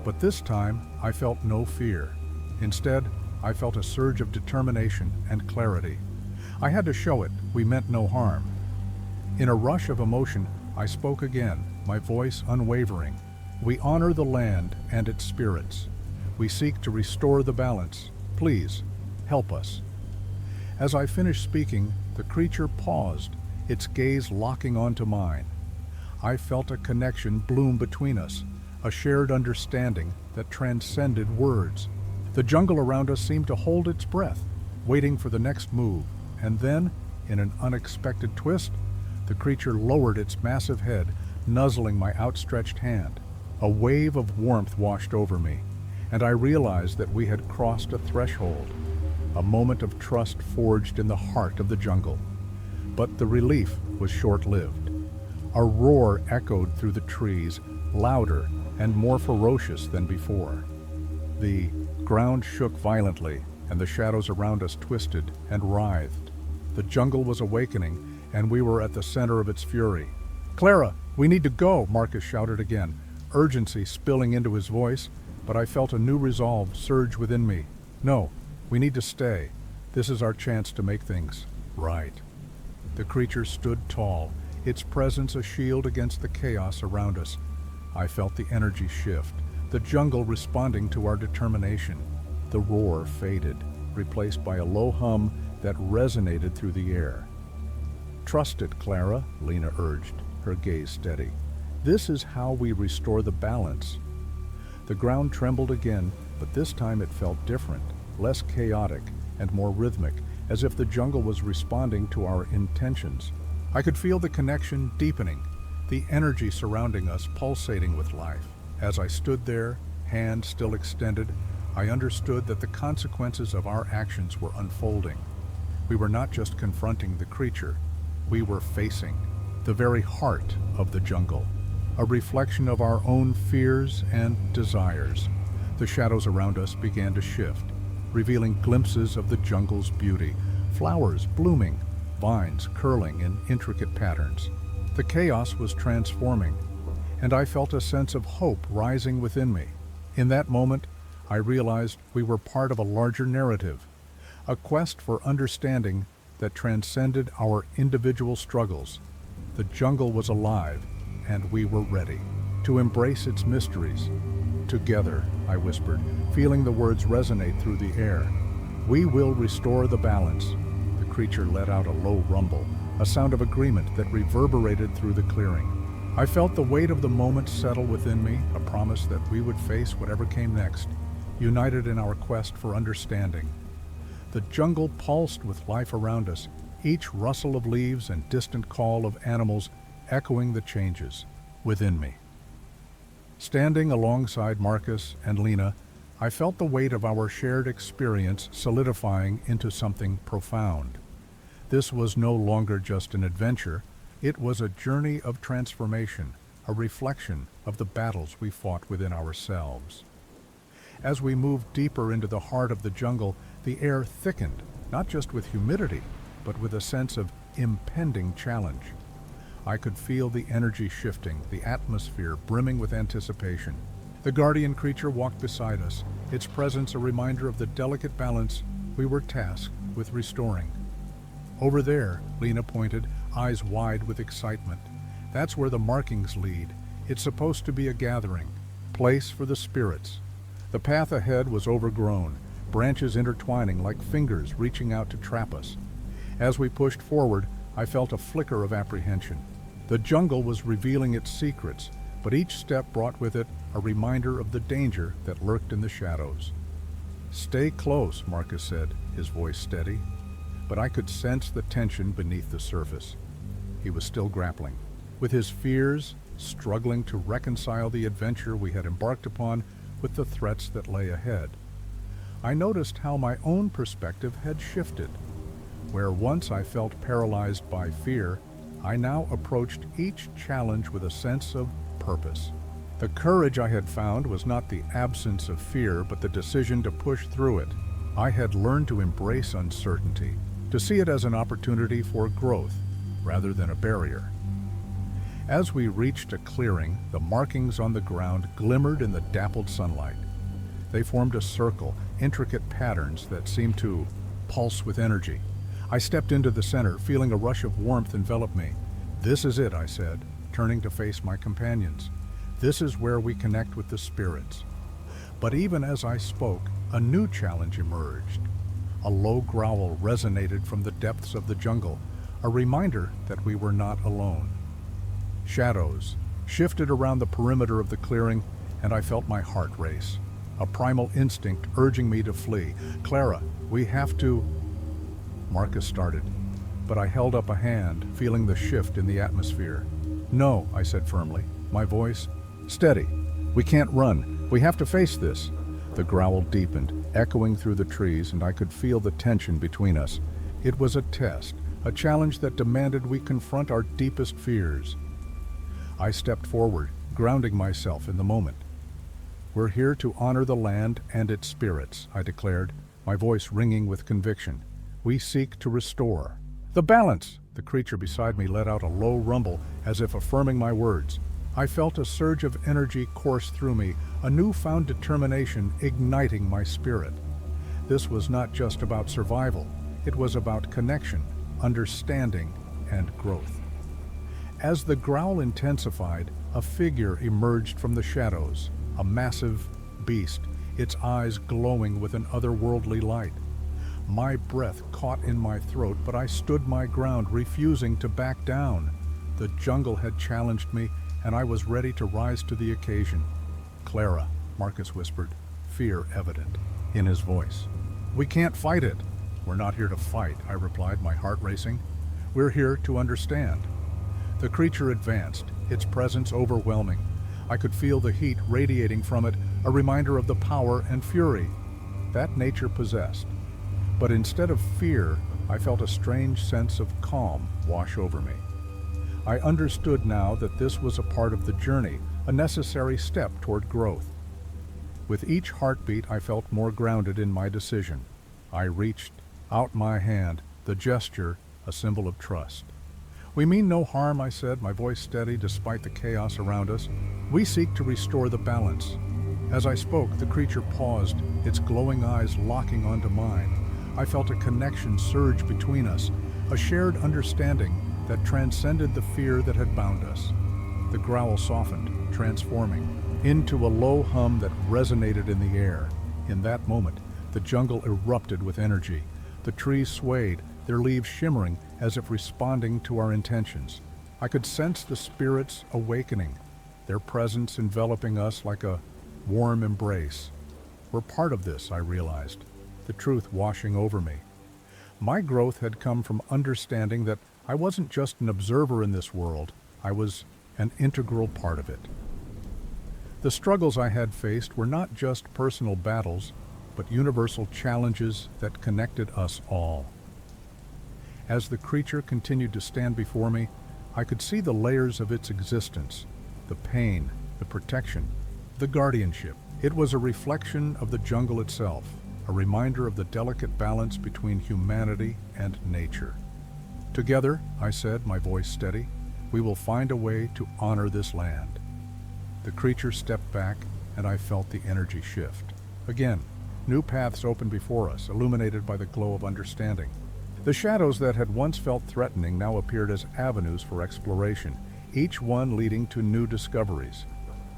But this time, I felt no fear. Instead, I felt a surge of determination and clarity. I had to show it, we meant no harm. In a rush of emotion, I spoke again, my voice unwavering. "We honor the land and its spirits. We seek to restore the balance. Please, help us." As I finished speaking, the creature paused, its gaze locking onto mine. I felt a connection bloom between us, a shared understanding that transcended words. The jungle around us seemed to hold its breath, waiting for the next move, and then, in an unexpected twist, the creature lowered its massive head, nuzzling my outstretched hand. A wave of warmth washed over me, and I realized that we had crossed a threshold, a moment of trust forged in the heart of the jungle. But the relief was short-lived. A roar echoed through the trees, louder and more ferocious than before. The ground shook violently, and the shadows around us twisted and writhed. The jungle was awakening, and we were at the center of its fury. "Clara, we need to go," Marcus shouted again, urgency spilling into his voice, but I felt a new resolve surge within me. "No, we need to stay. This is our chance to make things right." The creature stood tall, its presence a shield against the chaos around us. I felt the energy shift, the jungle responding to our determination. The roar faded, replaced by a low hum that resonated through the air. "Trust it, Clara," Lena urged, her gaze steady. "This is how we restore the balance." The ground trembled again, but this time it felt different, less chaotic and more rhythmic, as if the jungle was responding to our intentions. I could feel the connection deepening, the energy surrounding us pulsating with life. As I stood there, hand still extended, I understood that the consequences of our actions were unfolding. We were not just confronting the creature, we were facing the very heart of the jungle, a reflection of our own fears and desires. The shadows around us began to shift, revealing glimpses of the jungle's beauty, flowers blooming, vines curling in intricate patterns. The chaos was transforming, and I felt a sense of hope rising within me. In that moment, I realized we were part of a larger narrative, a quest for understanding that transcended our individual struggles. The jungle was alive, and we were ready to embrace its mysteries. "Together," I whispered, feeling the words resonate through the air. "We will restore the balance." The creature let out a low rumble, a sound of agreement that reverberated through the clearing. I felt the weight of the moment settle within me, a promise that we would face whatever came next, united in our quest for understanding. The jungle pulsed with life around us, each rustle of leaves and distant call of animals echoing the changes within me. Standing alongside Marcus and Lena, I felt the weight of our shared experience solidifying into something profound. This was no longer just an adventure, it was a journey of transformation, a reflection of the battles we fought within ourselves. As we moved deeper into the heart of the jungle, the air thickened, not just with humidity, but with a sense of impending challenge. I could feel the energy shifting, the atmosphere brimming with anticipation. The guardian creature walked beside us, its presence a reminder of the delicate balance we were tasked with restoring. "Over there," Lena pointed, eyes wide with excitement. "That's where the markings lead. It's supposed to be a gathering, place for the spirits." The path ahead was overgrown, branches intertwining like fingers reaching out to trap us. As we pushed forward, I felt a flicker of apprehension. The jungle was revealing its secrets, but each step brought with it a reminder of the danger that lurked in the shadows. "Stay close," Marcus said, his voice steady, but I could sense the tension beneath the surface. He was still grappling with his fears, struggling to reconcile the adventure we had embarked upon with the threats that lay ahead. I noticed how my own perspective had shifted. Where once I felt paralyzed by fear, I now approached each challenge with a sense of purpose. The courage I had found was not the absence of fear, but the decision to push through it. I had learned to embrace uncertainty, to see it as an opportunity for growth rather than a barrier. As we reached a clearing, the markings on the ground glimmered in the dappled sunlight. They formed a circle, intricate patterns that seemed to pulse with energy. I stepped into the center, feeling a rush of warmth envelop me. "This is it," I said, turning to face my companions. "This is where we connect with the spirits." But even as I spoke, a new challenge emerged. A low growl resonated from the depths of the jungle, a reminder that we were not alone. Shadows shifted around the perimeter of the clearing, and I felt my heart race, a primal instinct urging me to flee. "Clara, we have to—" Marcus started, but I held up a hand, feeling the shift in the atmosphere. "No," I said firmly, my voice steady. "We can't run. We have to face this." The growl deepened, echoing through the trees, and I could feel the tension between us. It was a test, a challenge that demanded we confront our deepest fears. I stepped forward, grounding myself in the moment. "We're here to honor the land and its spirits," I declared, my voice ringing with conviction. "We seek to restore the balance." The creature beside me let out a low rumble as if affirming my words. I felt a surge of energy course through me, a newfound determination igniting my spirit. This was not just about survival, it was about connection, understanding, and growth. As the growl intensified, a figure emerged from the shadows, a massive beast, its eyes glowing with an otherworldly light. My breath caught in my throat, but I stood my ground, refusing to back down. The jungle had challenged me, and I was ready to rise to the occasion. "Clara," Marcus whispered, fear evident in his voice. "We can't fight it." "We're not here to fight," I replied, my heart racing. "We're here to understand." The creature advanced, its presence overwhelming. I could feel the heat radiating from it, a reminder of the power and fury that nature possessed. But instead of fear, I felt a strange sense of calm wash over me. I understood now that this was a part of the journey, a necessary step toward growth. With each heartbeat, I felt more grounded in my decision. I reached out my hand, the gesture a symbol of trust. "We mean no harm," I said, my voice steady despite the chaos around us. "We seek to restore the balance." As I spoke, the creature paused, its glowing eyes locking onto mine. I felt a connection surge between us, a shared understanding that transcended the fear that had bound us. The growl softened, transforming into a low hum that resonated in the air. In that moment, the jungle erupted with energy. The trees swayed, their leaves shimmering as if responding to our intentions. I could sense the spirits awakening, their presence enveloping us like a warm embrace. We're part of this, I realized, the truth washing over me. My growth had come from understanding that I wasn't just an observer in this world, I was an integral part of it. The struggles I had faced were not just personal battles, but universal challenges that connected us all. As the creature continued to stand before me, I could see the layers of its existence, the pain, the protection, the guardianship. It was a reflection of the jungle itself, a reminder of the delicate balance between humanity and nature. "Together," I said, my voice steady, "we will find a way to honor this land." The creature stepped back, and I felt the energy shift. Again, new paths opened before us, illuminated by the glow of understanding. The shadows that had once felt threatening now appeared as avenues for exploration, each one leading to new discoveries.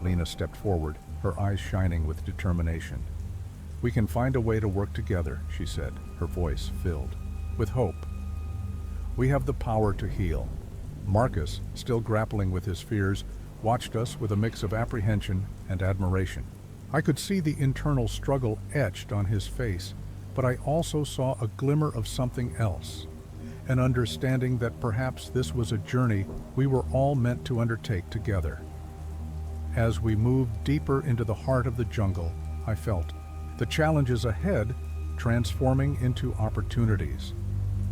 Lena stepped forward, her eyes shining with determination. "We can find a way to work together," she said, her voice filled with hope. "We have the power to heal." Marcus, still grappling with his fears, watched us with a mix of apprehension and admiration. I could see the internal struggle etched on his face, but I also saw a glimmer of something else, an understanding that perhaps this was a journey we were all meant to undertake together. As we moved deeper into the heart of the jungle, I felt the challenges ahead transforming into opportunities.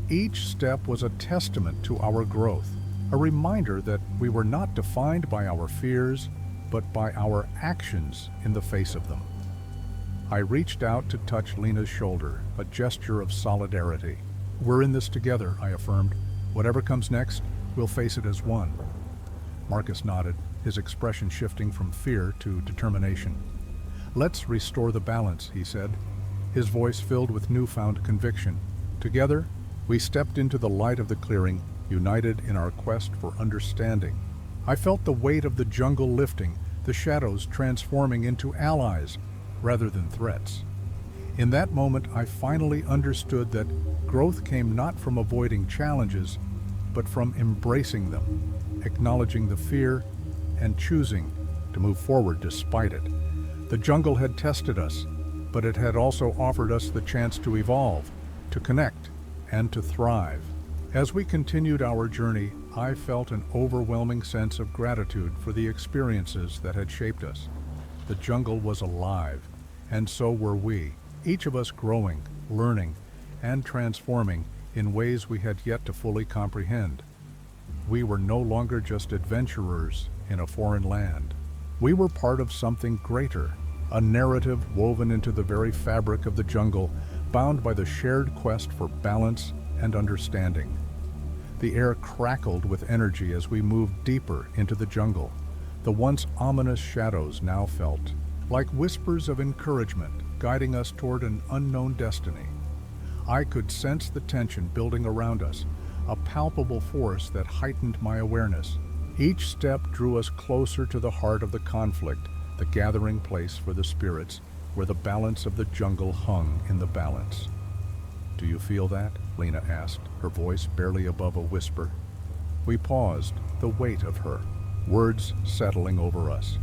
Each step was a testament to our growth, a reminder that we were not defined by our fears, but by our actions in the face of them. I reached out to touch Lena's shoulder, a gesture of solidarity. "We're in this together," I affirmed. "Whatever comes next, we'll face it as one." Marcus nodded, his expression shifting from fear to determination. "Let's restore the balance," he said, his voice filled with newfound conviction. Together, we stepped into the light of the clearing, united in our quest for understanding. I felt the weight of the jungle lifting, the shadows transforming into allies rather than threats. In that moment, I finally understood that growth came not from avoiding challenges, but from embracing them, acknowledging the fear, and choosing to move forward despite it. The jungle had tested us, but it had also offered us the chance to evolve, to connect, and to thrive. As we continued our journey, I felt an overwhelming sense of gratitude for the experiences that had shaped us. The jungle was alive, and so were we, each of us growing, learning, and transforming in ways we had yet to fully comprehend. We were no longer just adventurers in a foreign land. We were part of something greater, a narrative woven into the very fabric of the jungle, bound by the shared quest for balance and understanding. The air crackled with energy as we moved deeper into the jungle. The once ominous shadows now felt like whispers of encouragement, guiding us toward an unknown destiny. I could sense the tension building around us, a palpable force that heightened my awareness. Each step drew us closer to the heart of the conflict, the gathering place for the spirits, where the balance of the jungle hung in the balance. "Do you feel that?" Lena asked, her voice barely above a whisper. We paused, the weight of her words settling over us.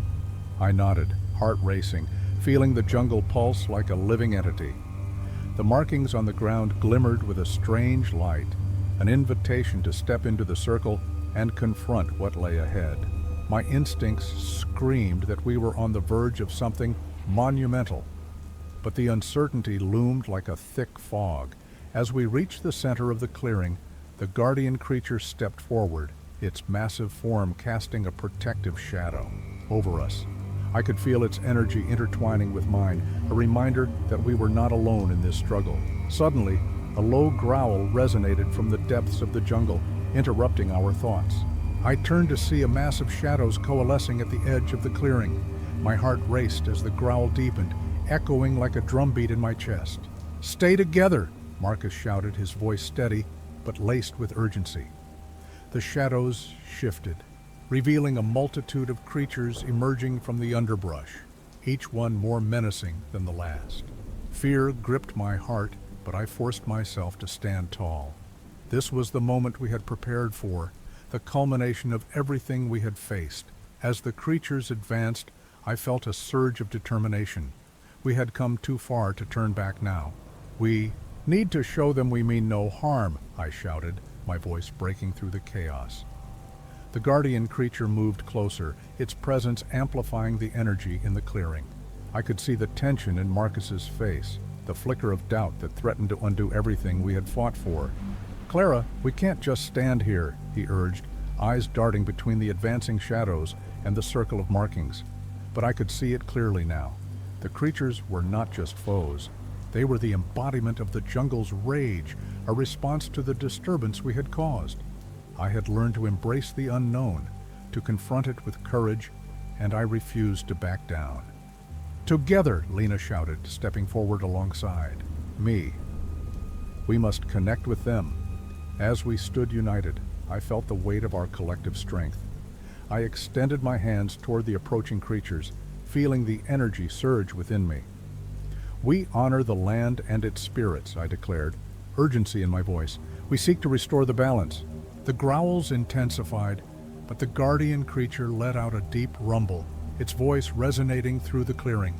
I nodded, heart racing, feeling the jungle pulse like a living entity. The markings on the ground glimmered with a strange light, an invitation to step into the circle and confront what lay ahead. My instincts screamed that we were on the verge of something monumental, but the uncertainty loomed like a thick fog. As we reached the center of the clearing, the guardian creature stepped forward, its massive form casting a protective shadow over us. I could feel its energy intertwining with mine, a reminder that we were not alone in this struggle. Suddenly, a low growl resonated from the depths of the jungle, interrupting our thoughts. I turned to see a mass of shadows coalescing at the edge of the clearing. My heart raced as the growl deepened, echoing like a drumbeat in my chest. "Stay together!" Marcus shouted, his voice steady but laced with urgency. The shadows shifted, revealing a multitude of creatures emerging from the underbrush, each one more menacing than the last. Fear gripped my heart, but I forced myself to stand tall. This was the moment we had prepared for, the culmination of everything we had faced. As the creatures advanced, I felt a surge of determination. We had come too far to turn back now. "We need to show them we mean no harm," I shouted, my voice breaking through the chaos. The guardian creature moved closer, its presence amplifying the energy in the clearing. I could see the tension in Marcus's face, the flicker of doubt that threatened to undo everything we had fought for. "Clara, we can't just stand here," he urged, eyes darting between the advancing shadows and the circle of markings. But I could see it clearly now. The creatures were not just foes. They were the embodiment of the jungle's rage, a response to the disturbance we had caused. I had learned to embrace the unknown, to confront it with courage, and I refused to back down. "Together," Lena shouted, stepping forward alongside me. "We must connect with them." As we stood united, I felt the weight of our collective strength. I extended my hands toward the approaching creatures, feeling the energy surge within me. "We honor the land and its spirits," I declared, urgency in my voice. "We seek to restore the balance." The growls intensified, but the guardian creature let out a deep rumble, its voice resonating through the clearing.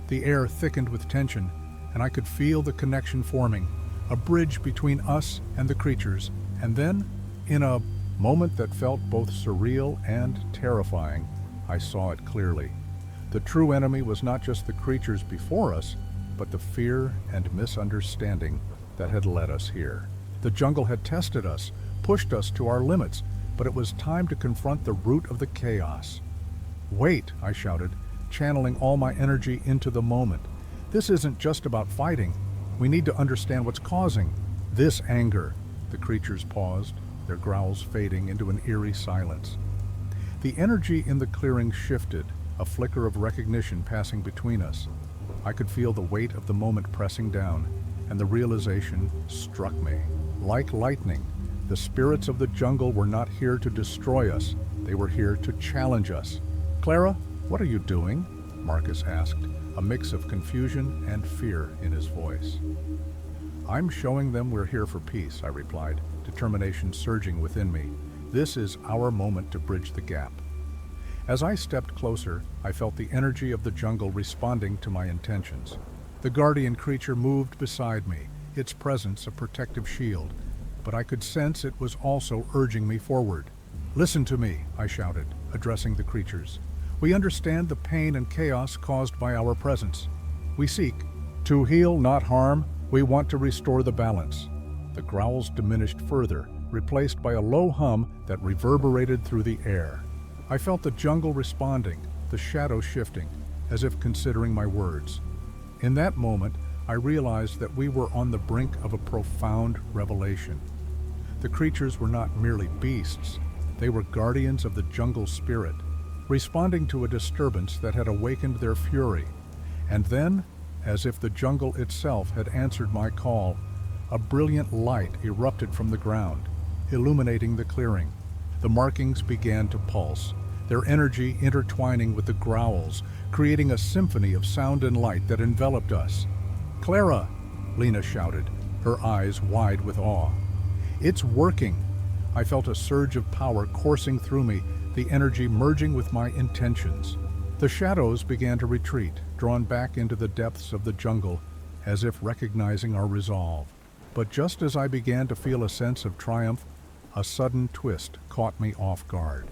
The air thickened with tension, and I could feel the connection forming, a bridge between us and the creatures. And then, in a moment that felt both surreal and terrifying, I saw it clearly. The true enemy was not just the creatures before us, but the fear and misunderstanding that had led us here. The jungle had tested us, pushed us to our limits, but it was time to confront the root of the chaos. "Wait," I shouted, channeling all my energy into the moment. "This isn't just about fighting. We need to understand what's causing this anger." The creatures paused, their growls fading into an eerie silence. The energy in the clearing shifted, a flicker of recognition passing between us. I could feel the weight of the moment pressing down, and the realization struck me. Like lightning, the spirits of the jungle were not here to destroy us. They were here to challenge us. "Clara, what are you doing?" Marcus asked, a mix of confusion and fear in his voice. "I'm showing them we're here for peace," I replied, determination surging within me. "This is our moment to bridge the gap." As I stepped closer, I felt the energy of the jungle responding to my intentions. The guardian creature moved beside me, its presence a protective shield, but I could sense it was also urging me forward. "Listen to me," I shouted, addressing the creatures. "We understand the pain and chaos caused by our presence. We seek to heal, not harm. We want to restore the balance." The growls diminished further, replaced by a low hum that reverberated through the air. I felt the jungle responding, the shadows shifting, as if considering my words. In that moment, I realized that we were on the brink of a profound revelation. The creatures were not merely beasts, they were guardians of the jungle spirit, responding to a disturbance that had awakened their fury. And then, as if the jungle itself had answered my call, a brilliant light erupted from the ground, illuminating the clearing. The markings began to pulse, their energy intertwining with the growls, creating a symphony of sound and light that enveloped us. "Clara!" Lena shouted, her eyes wide with awe. "It's working!" I felt a surge of power coursing through me, the energy merging with my intentions. The shadows began to retreat, drawn back into the depths of the jungle, as if recognizing our resolve. But just as I began to feel a sense of triumph, a sudden twist caught me off guard.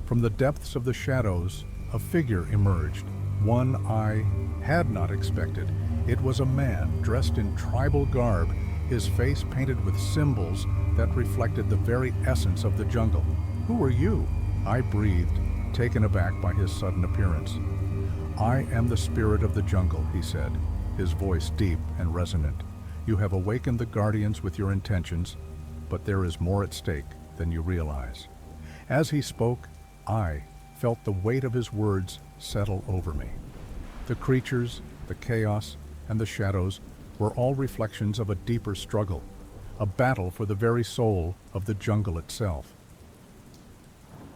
From the depths of the shadows, a figure emerged, one I had not expected. It was a man dressed in tribal garb, his face painted with symbols that reflected the very essence of the jungle. "Who are you?" I breathed, taken aback by his sudden appearance. "I am the spirit of the jungle," he said, his voice deep and resonant. "You have awakened the guardians with your intentions, but there is more at stake than you realize." As he spoke, I felt the weight of his words settle over me. The creatures, the chaos, and the shadows were all reflections of a deeper struggle, a battle for the very soul of the jungle itself.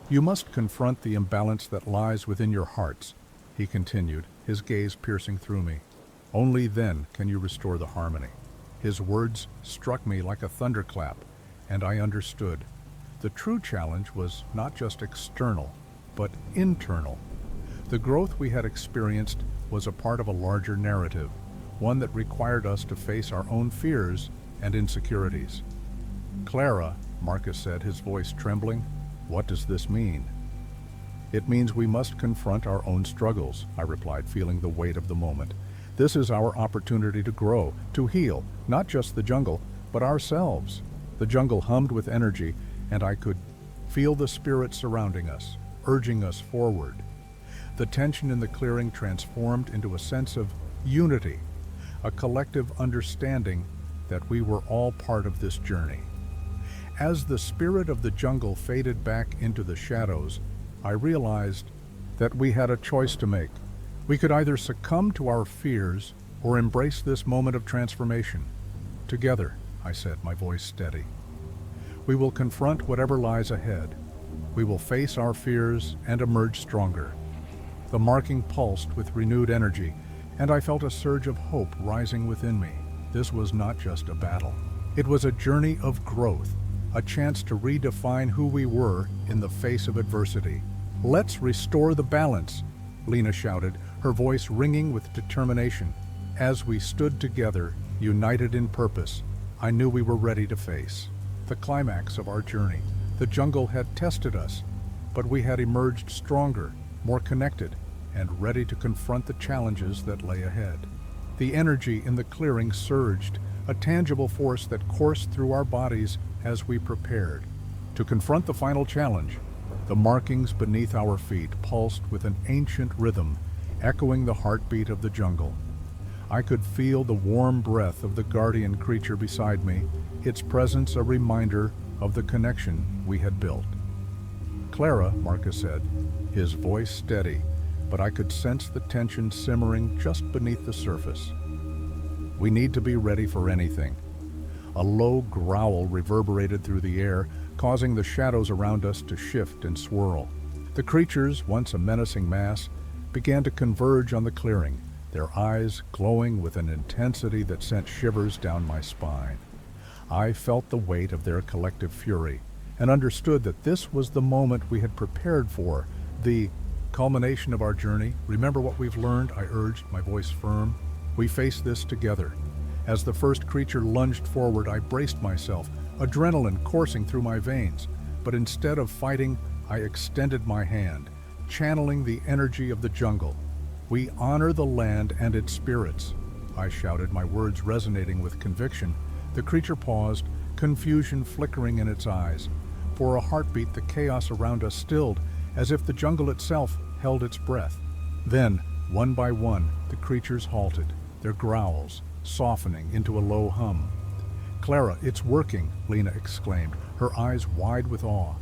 "You must confront the imbalance that lies within your hearts," he continued, his gaze piercing through me. "Only then can you restore the harmony." His words struck me like a thunderclap, and I understood. The true challenge was not just external, but internal. The growth we had experienced was a part of a larger narrative, one that required us to face our own fears and insecurities. "Clara," Marcus said, his voice trembling, "what does this mean?" "It means we must confront our own struggles," I replied, feeling the weight of the moment. "This is our opportunity to grow, to heal, not just the jungle, but ourselves." The jungle hummed with energy, and I could feel the spirit surrounding us, urging us forward. The tension in the clearing transformed into a sense of unity, a collective understanding that we were all part of this journey. As the spirit of the jungle faded back into the shadows, I realized that we had a choice to make. We could either succumb to our fears or embrace this moment of transformation. "Together," I said, my voice steady. "We will confront whatever lies ahead. We will face our fears and emerge stronger." The marking pulsed with renewed energy, and I felt a surge of hope rising within me. This was not just a battle. It was a journey of growth, a chance to redefine who we were in the face of adversity. "Let's restore the balance," Lena shouted, her voice ringing with determination. As we stood together, united in purpose, I knew we were ready to face the climax of our journey. The jungle had tested us, but we had emerged stronger, more connected, and ready to confront the challenges that lay ahead. The energy in the clearing surged, a tangible force that coursed through our bodies as we prepared to confront the final challenge. The markings beneath our feet pulsed with an ancient rhythm, echoing the heartbeat of the jungle. I could feel the warm breath of the guardian creature beside me, its presence a reminder of the connection we had built. "Clara," Marcus said, his voice steady, but I could sense the tension simmering just beneath the surface. "We need to be ready for anything." A low growl reverberated through the air, causing the shadows around us to shift and swirl. The creatures, once a menacing mass, began to converge on the clearing, their eyes glowing with an intensity that sent shivers down my spine. I felt the weight of their collective fury and understood that this was the moment we had prepared for, the culmination of our journey. "Remember what we've learned," I urged, my voice firm. "We face this together." As the first creature lunged forward, I braced myself, adrenaline coursing through my veins. But instead of fighting, I extended my hand, channeling the energy of the jungle. "We honor the land and its spirits," I shouted, my words resonating with conviction. The creature paused, confusion flickering in its eyes. For a heartbeat, the chaos around us stilled, as if the jungle itself held its breath. Then, one by one, the creatures halted, their growls softening into a low hum. "Clara, it's working," Lena exclaimed, her eyes wide with awe.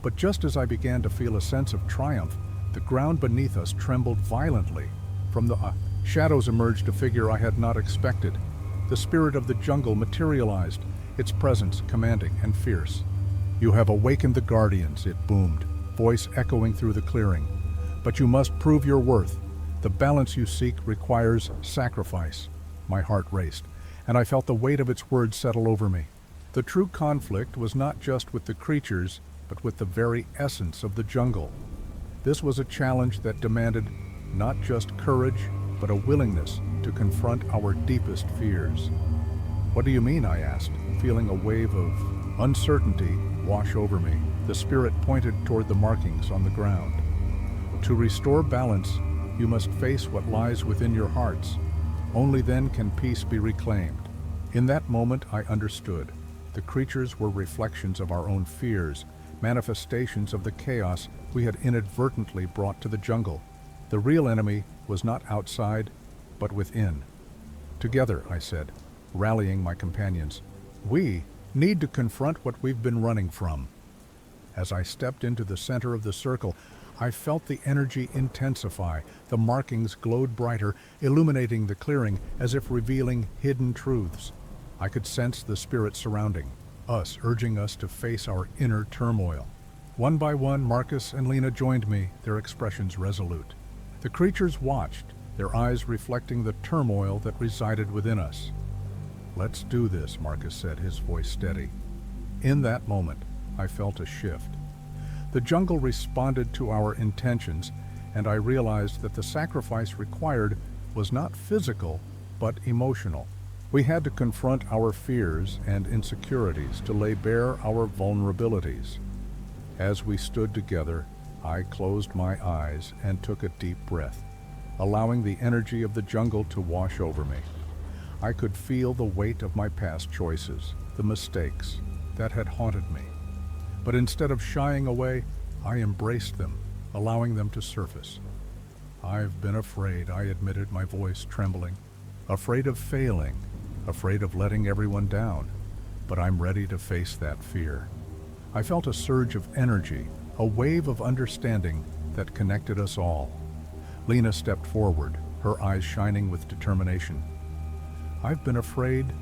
But just as I began to feel a sense of triumph, the ground beneath us trembled violently. From the shadows emerged a figure I had not expected. The spirit of the jungle materialized, its presence commanding and fierce. "You have awakened the guardians," it boomed, voice echoing through the clearing. "But you must prove your worth. The balance you seek requires sacrifice." My heart raced, and I felt the weight of its words settle over me. The true conflict was not just with the creatures, but with the very essence of the jungle. This was a challenge that demanded not just courage, but a willingness to confront our deepest fears. "What do you mean?" I asked, feeling a wave of uncertainty wash over me. The spirit pointed toward the markings on the ground. "To restore balance, you must face what lies within your hearts. Only then can peace be reclaimed." In that moment, I understood. The creatures were reflections of our own fears, manifestations of the chaos we had inadvertently brought to the jungle. The real enemy was not outside, but within. "Together," I said, rallying my companions, "we need to confront what we've been running from." As I stepped into the center of the circle, I felt the energy intensify. The markings glowed brighter, illuminating the clearing as if revealing hidden truths. I could sense the spirit surrounding us, urging us to face our inner turmoil. One by one, Marcus and Lena joined me, their expressions resolute. The creatures watched, their eyes reflecting the turmoil that resided within us. "Let's do this," Marcus said, his voice steady. In that moment, I felt a shift. The jungle responded to our intentions, and I realized that the sacrifice required was not physical, but emotional. We had to confront our fears and insecurities, to lay bare our vulnerabilities. As we stood together, I closed my eyes and took a deep breath, allowing the energy of the jungle to wash over me. I could feel the weight of my past choices, the mistakes that had haunted me. But instead of shying away, I embraced them, allowing them to surface. "I've been afraid," I admitted, my voice trembling. "Afraid of failing, afraid of letting everyone down. But I'm ready to face that fear." I felt a surge of energy, a wave of understanding that connected us all. Lena stepped forward, her eyes shining with determination. "I've been afraid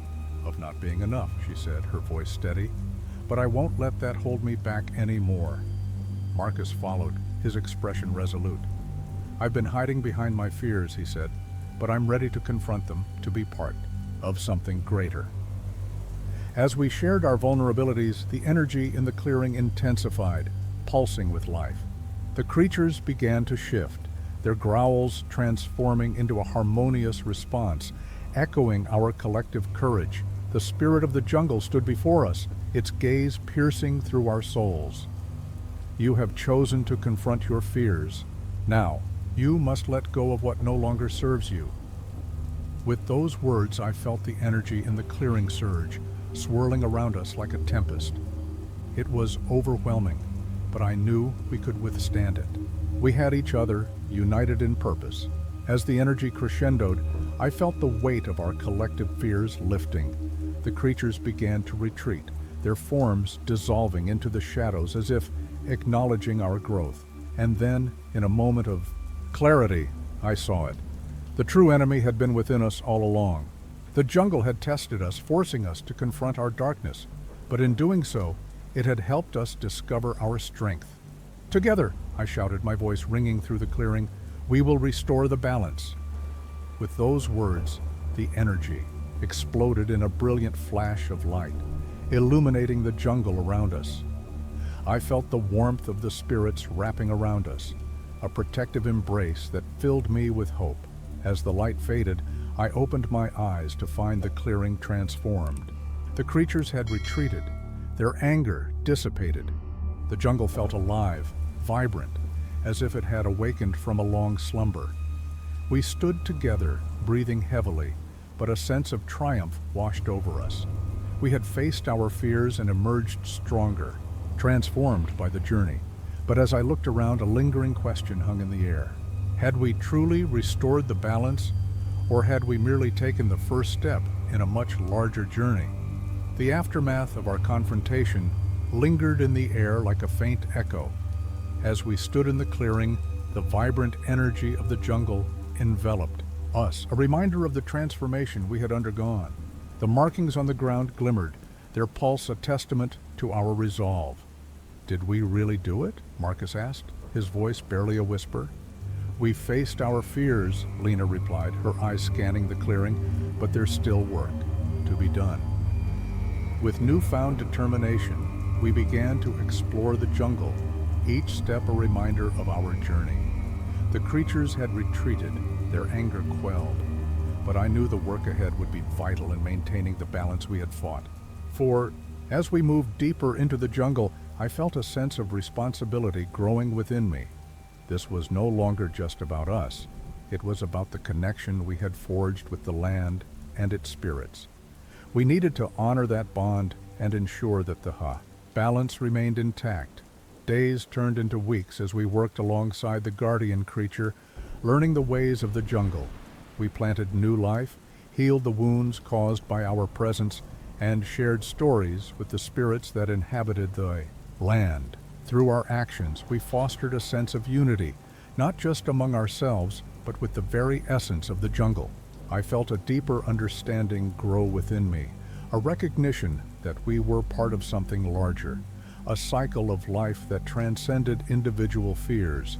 of not being enough," she said, her voice steady. "But I won't let that hold me back anymore." Marcus followed, his expression resolute. "I've been hiding behind my fears," he said, "but I'm ready to confront them, to be part of something greater." As we shared our vulnerabilities, the energy in the clearing intensified, pulsing with life. The creatures began to shift, their growls transforming into a harmonious response, echoing our collective courage. The spirit of the jungle stood before us, its gaze piercing through our souls. "You have chosen to confront your fears. Now, you must let go of what no longer serves you." With those words, I felt the energy in the clearing surge, swirling around us like a tempest. It was overwhelming, but I knew we could withstand it. We had each other, united in purpose. As the energy crescendoed, I felt the weight of our collective fears lifting. The creatures began to retreat, their forms dissolving into the shadows as if acknowledging our growth. And then, in a moment of clarity, I saw it. The true enemy had been within us all along. The jungle had tested us, forcing us to confront our darkness, but in doing so, it had helped us discover our strength. "Together," I shouted, my voice ringing through the clearing, "we will restore the balance." With those words, the energy exploded in a brilliant flash of light, illuminating the jungle around us. I felt the warmth of the spirits wrapping around us, a protective embrace that filled me with hope. As the light faded, I opened my eyes to find the clearing transformed. The creatures had retreated, their anger dissipated. The jungle felt alive, vibrant, as if it had awakened from a long slumber. We stood together, breathing heavily, but a sense of triumph washed over us. We had faced our fears and emerged stronger, transformed by the journey. But as I looked around, a lingering question hung in the air. Had we truly restored the balance, or had we merely taken the first step in a much larger journey? The aftermath of our confrontation lingered in the air like a faint echo. As we stood in the clearing, the vibrant energy of the jungle enveloped us, a reminder of the transformation we had undergone. The markings on the ground glimmered, their pulse a testament to our resolve. "Did we really do it?" Marcus asked, his voice barely a whisper. "We faced our fears," Lena replied, her eyes scanning the clearing, "but there's still work to be done." With newfound determination, we began to explore the jungle, each step a reminder of our journey. The creatures had retreated, their anger quelled, but I knew the work ahead would be vital in maintaining the balance we had fought. For, as we moved deeper into the jungle, I felt a sense of responsibility growing within me. This was no longer just about us. It was about the connection we had forged with the land and its spirits. We needed to honor that bond and ensure that the balance remained intact. Days turned into weeks as we worked alongside the guardian creature, learning the ways of the jungle. We planted new life, healed the wounds caused by our presence, and shared stories with the spirits that inhabited the land. Through our actions, we fostered a sense of unity, not just among ourselves, but with the very essence of the jungle. I felt a deeper understanding grow within me, a recognition that we were part of something larger, a cycle of life that transcended individual fears.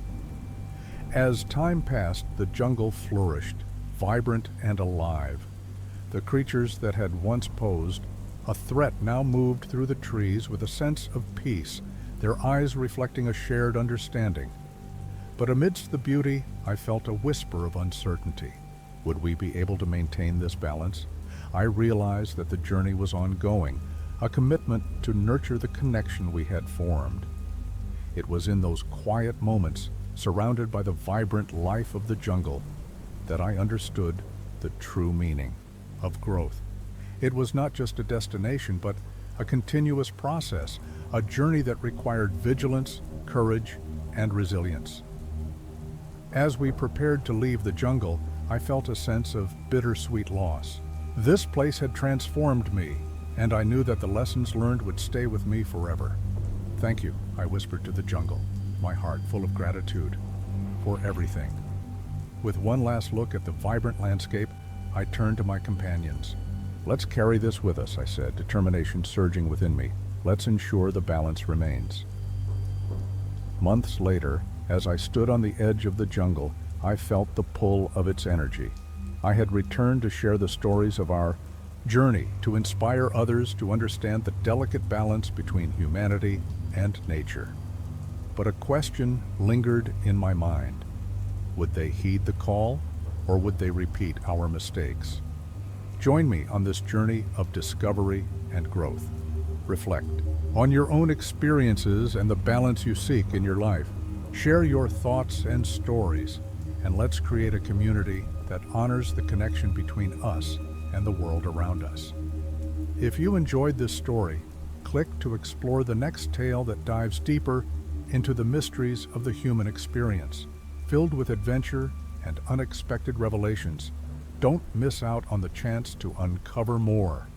As time passed, the jungle flourished, vibrant and alive. The creatures that had once posed a threat now moved through the trees with a sense of peace, their eyes reflecting a shared understanding. But amidst the beauty, I felt a whisper of uncertainty. Would we be able to maintain this balance? I realized that the journey was ongoing, a commitment to nurture the connection we had formed. It was in those quiet moments, surrounded by the vibrant life of the jungle, that I understood the true meaning of growth. It was not just a destination, but a continuous process, a journey that required vigilance, courage, and resilience. As we prepared to leave the jungle, I felt a sense of bittersweet loss. This place had transformed me, and I knew that the lessons learned would stay with me forever. "Thank you," I whispered to the jungle, my heart full of gratitude for everything. With one last look at the vibrant landscape, I turned to my companions. "Let's carry this with us," I said, determination surging within me. "Let's ensure the balance remains." Months later, as I stood on the edge of the jungle, I felt the pull of its energy. I had returned to share the stories of our journey, to inspire others to understand the delicate balance between humanity and nature. But a question lingered in my mind. Would they heed the call, or would they repeat our mistakes? Join me on this journey of discovery and growth. Reflect on your own experiences and the balance you seek in your life. Share your thoughts and stories, and let's create a community that honors the connection between us and the world around us. If you enjoyed this story, click to explore the next tale that dives deeper into the mysteries of the human experience, filled with adventure and unexpected revelations. Don't miss out on the chance to uncover more.